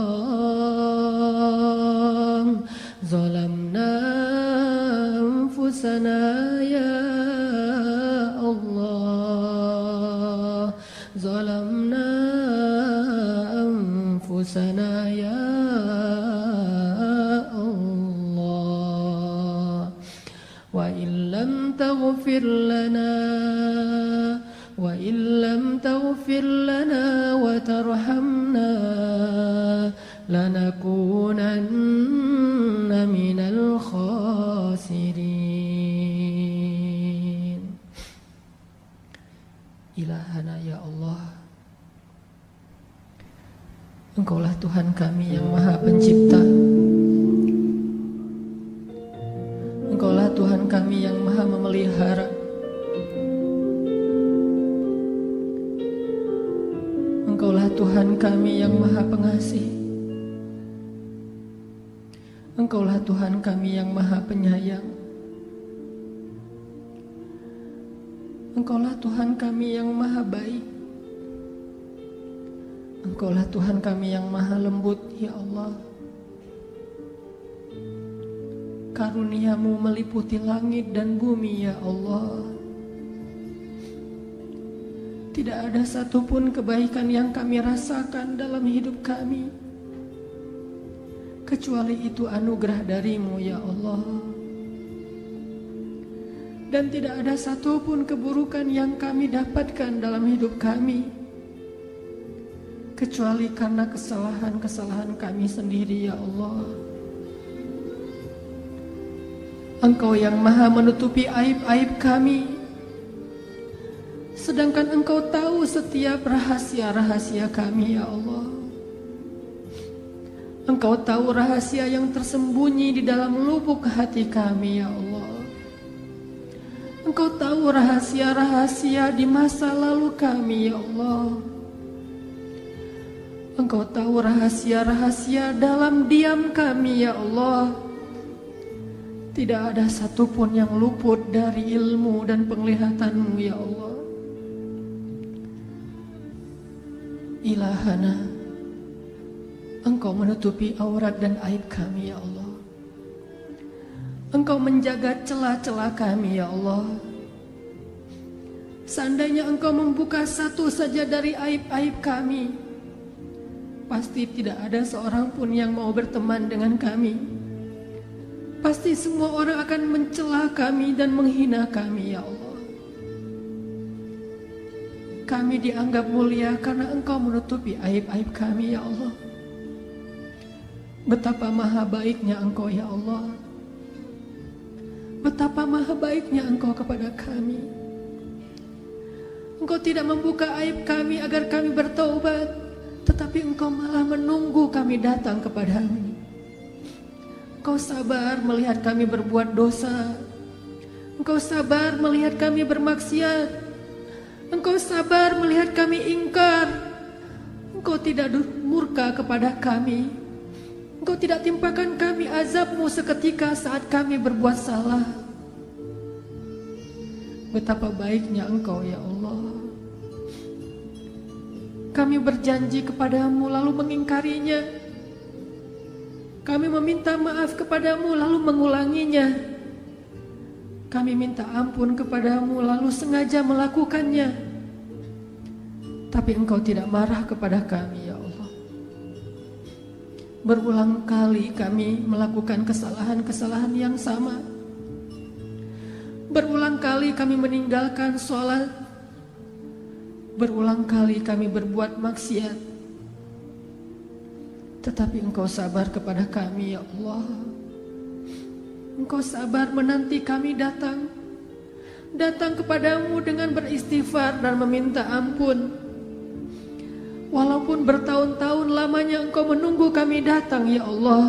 ظلمنا أنفسنا يا الله. ظلمنا أنفسنا يا الله. وإن لم تغفر لنا وترحمنا لنكونن من الخاسرين. Ilahana ya Allah, Engkaulah Tuhan kami yang Maha Pencipta. Engkaulah Tuhan kami yang Maha Memelihara. Engkaulah Tuhan kami yang Maha Pengasih. Engkaulah Tuhan kami yang Maha Penyayang. Engkaulah Tuhan kami yang Maha Baik. Engkaulah Tuhan kami yang Maha Lembut, ya Allah. Karuniamu meliputi langit dan bumi, ya Allah. Tidak ada satupun kebaikan yang kami rasakan dalam hidup kami kecuali itu anugerah darimu, ya Allah. Dan tidak ada satupun keburukan yang kami dapatkan dalam hidup kami kecuali karena kesalahan-kesalahan kami sendiri, ya Allah. Engkau yang Maha menutupi aib-aib kami Sedangkan Engkau tahu setiap rahasia-rahasia kami ya Allah. Engkau tahu rahasia yang tersembunyi di dalam lubuk hati kami ya Allah. Engkau tahu rahasia-rahasia di masa lalu kami ya Allah. Engkau tahu rahasia-rahasia dalam diam kami ya Allah. Tidak ada satupun yang luput dari ilmu dan penglihatan-Mu ya Allah. Ilahana, Engkau menutupi aurat dan aib kami ya Allah. Engkau menjaga celah-celah kami ya Allah. Seandainya Engkau membuka satu saja dari aib-aib kami, pasti tidak ada seorang pun yang mau berteman dengan kami. Pasti semua orang akan mencela kami dan menghina kami ya Allah. Kami dianggap mulia karena Engkau menutupi aib-aib kami ya Allah. Betapa maha baiknya Engkau ya Allah. Betapa maha baiknya Engkau kepada kami. Engkau tidak membuka aib kami agar kami bertaubat, tetapi Engkau malah menunggu kami datang kepadamu. Engkau sabar melihat kami berbuat dosa. Engkau sabar melihat kami bermaksiat. Engkau sabar melihat kami ingkar. Engkau tidak murka kepada kami. Engkau tidak timpakan kami azab-Mu seketika saat kami berbuat salah. Betapa baiknya Engkau ya Allah. Kami berjanji kepadamu lalu mengingkarinya. Kami meminta maaf kepadamu lalu mengulanginya. Kami minta ampun kepadamu lalu sengaja melakukannya. Tapi Engkau tidak marah kepada kami ya Allah. Berulang kali kami melakukan kesalahan-kesalahan yang sama. Berulang kali kami meninggalkan sholat. Berulang kali kami berbuat maksiat. Tetapi Engkau sabar kepada kami ya Allah. Engkau sabar menanti kami datang. Datang kepadamu dengan beristighfar dan meminta ampun. Walaupun bertahun-tahun lamanya Engkau menunggu kami datang ya Allah.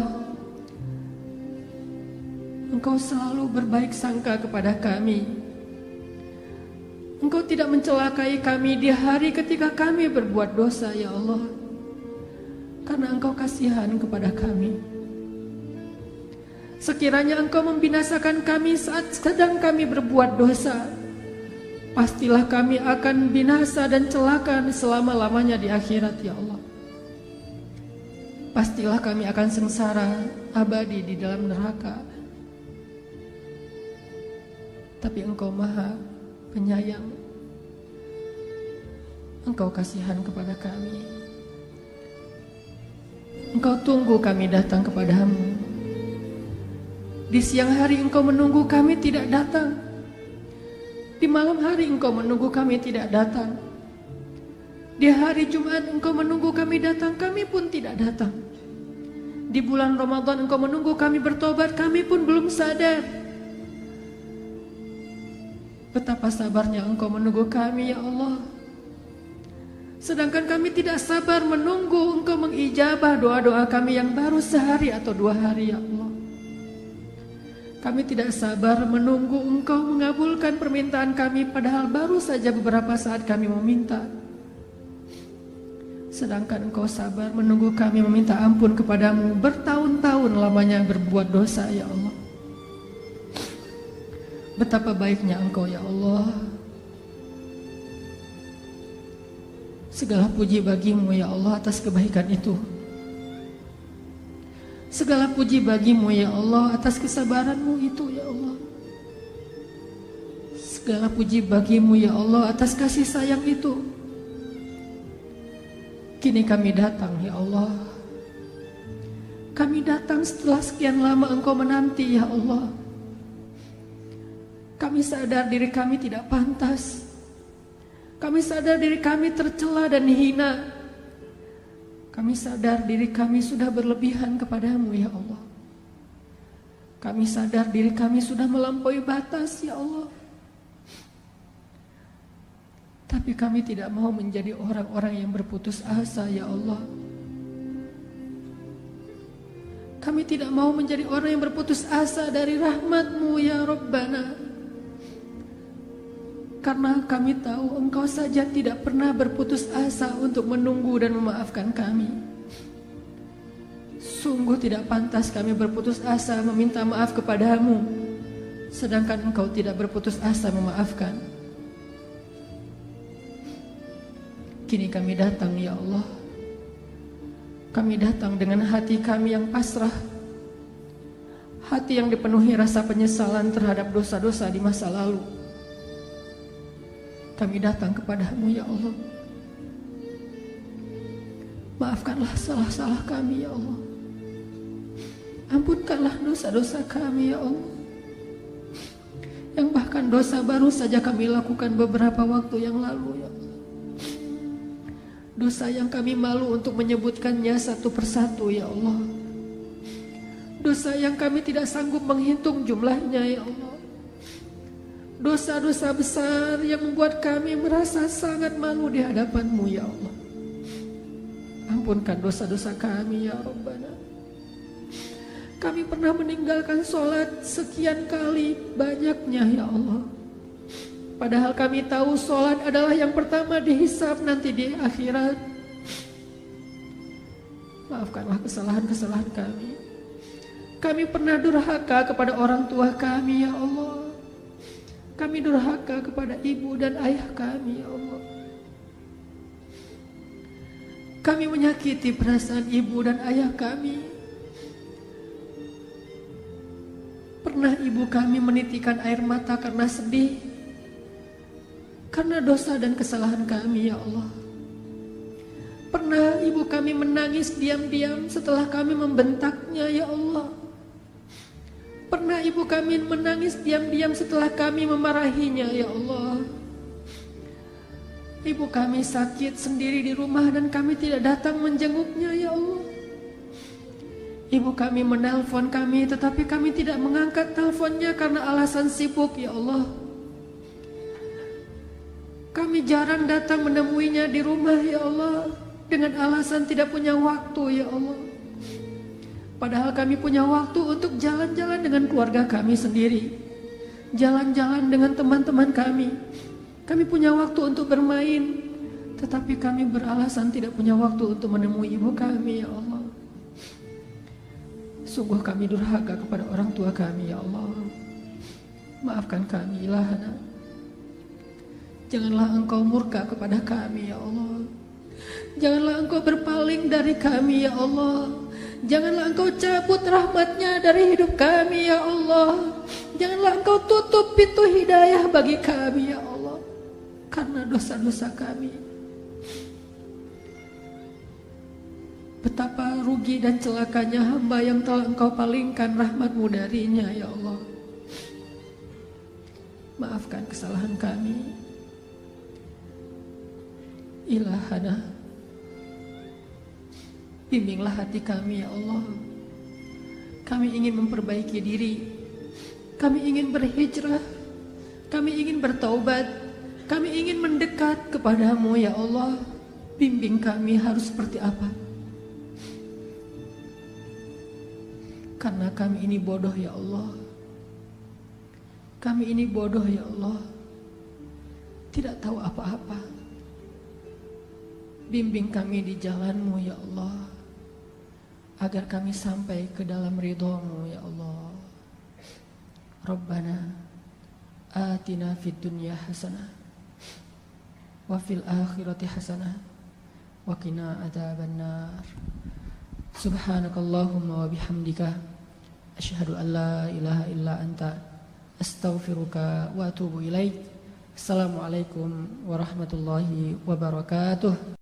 Engkau selalu berbaik sangka kepada kami. Engkau tidak mencelakai kami di hari ketika kami berbuat dosa ya Allah. Karena Engkau kasihan kepada kami. Sekiranya Engkau membinasakan kami saat sedang kami berbuat dosa, pastilah kami akan binasa dan celaka selama-lamanya di akhirat ya Allah. Pastilah kami akan sengsara abadi di dalam neraka. Tapi Engkau Maha Penyayang. Engkau kasihan kepada kami. Engkau tunggu kami datang kepadamu. Di siang hari Engkau menunggu kami tidak datang. Di malam hari Engkau menunggu kami tidak datang. Di hari Jumat Engkau menunggu kami datang, kami pun tidak datang. Di bulan Ramadan Engkau menunggu kami bertobat, kami pun belum sadar. Betapa sabarnya Engkau menunggu kami ya Allah. Sedangkan kami tidak sabar menunggu Engkau mengijabah doa-doa kami yang baru sehari atau 2 hari ya Allah. Kami tidak sabar menunggu Engkau mengabulkan permintaan kami padahal baru saja beberapa saat kami meminta. Sedangkan Engkau sabar menunggu kami meminta ampun kepadamu bertahun-tahun lamanya berbuat dosa ya Allah. Betapa baiknya Engkau ya Allah. Segala puji bagimu ya Allah atas kebaikan itu. Segala puji bagimu ya Allah atas kesabaranmu itu ya Allah. Segala puji bagimu ya Allah atas kasih sayang itu. Kini kami datang ya Allah. Kami datang setelah sekian lama Engkau menanti ya Allah. Kami sadar diri kami tidak pantas. Kami sadar diri kami tercela dan hina. Kami sadar diri kami sudah berlebihan kepadamu ya Allah. Kami sadar diri kami sudah melampaui batas ya Allah. Tapi kami tidak mau menjadi orang-orang yang berputus asa, ya Allah. Kami tidak mau menjadi orang yang berputus asa dari rahmat-Mu, ya Rabbana. Karena kami tahu Engkau saja tidak pernah berputus asa untuk menunggu dan memaafkan kami. Sungguh tidak pantas kami berputus asa meminta maaf kepadamu, sedangkan Engkau tidak berputus asa memaafkan. Kini kami datang, ya Allah. Kami datang dengan hati kami yang pasrah, hati yang dipenuhi rasa penyesalan terhadap dosa-dosa di masa lalu. Kami datang kepadamu, ya Allah. Maafkanlah salah-salah kami, ya Allah. Ampunkanlah dosa-dosa kami, ya Allah. Yang bahkan dosa baru saja kami lakukan beberapa waktu yang lalu, ya Allah. Dosa yang kami malu untuk menyebutkannya satu persatu, ya Allah. Dosa yang kami tidak sanggup menghitung jumlahnya, ya Allah. Dosa-dosa besar yang membuat kami merasa sangat malu di hadapan-Mu, ya Allah. Ampunkan dosa-dosa kami, ya Rabbana. Kami pernah meninggalkan sholat sekian kali banyaknya, ya Allah. Padahal kami tahu sholat adalah yang pertama dihisab nanti di akhirat. Maafkanlah kesalahan-kesalahan kami. Kami pernah durhaka kepada orang tua kami, ya Allah. Kami durhaka kepada ibu dan ayah kami, ya Allah. Kami menyakiti perasaan ibu dan ayah kami. Pernah ibu kami menitikan air mata karena sedih, karena dosa dan kesalahan kami, ya Allah. Pernah ibu kami menangis diam-diam setelah kami membentaknya, ya Allah. Pernah ibu kami menangis diam-diam setelah kami memarahinya, ya Allah. Ibu kami sakit sendiri di rumah dan kami tidak datang menjenguknya, ya Allah. Ibu kami menelpon kami tetapi kami tidak mengangkat teleponnya karena alasan sibuk, ya Allah. Kami jarang datang menemuinya di rumah, ya Allah, dengan alasan tidak punya waktu, ya Allah. Padahal kami punya waktu untuk jalan-jalan dengan keluarga kami sendiri, jalan-jalan dengan teman-teman kami. Kami punya waktu untuk bermain, tetapi kami beralasan tidak punya waktu untuk menemui ibu kami, ya Allah. Sungguh kami durhaka kepada orang tua kami, ya Allah. Maafkan kami, Ilahana. Janganlah Engkau murka kepada kami, ya Allah. Janganlah Engkau berpaling dari kami, ya Allah. Janganlah Engkau cabut rahmat-Nya dari hidup kami, ya Allah. Janganlah Engkau tutup pintu hidayah bagi kami, ya Allah, karena dosa-dosa kami. Betapa rugi dan celakanya hamba yang telah Engkau palingkan rahmat-Mu darinya, ya Allah. Maafkan kesalahan kami, Ilahana. Bimbinglah hati kami, ya Allah. Kami ingin memperbaiki diri. Kami ingin berhijrah. Kami ingin bertaubat. Kami ingin mendekat kepadamu, ya Allah. Bimbing kami harus seperti apa? Karena kami ini bodoh, ya Allah. Kami ini bodoh, ya Allah. Tidak tahu apa-apa. Bimbing kami di jalan-Mu, ya Allah, agar kami sampai ke dalam ridho-Mu, ya Allah. Rabbana atina fid dunya hasanah wa fil akhirati hasanah wa qina adzabannar. Subhanakallahumma wa bihamdika asyhadu an la ilaha illa anta astaghfiruka wa atubu ilaik. Assalamualaikum warahmatullahi wabarakatuh.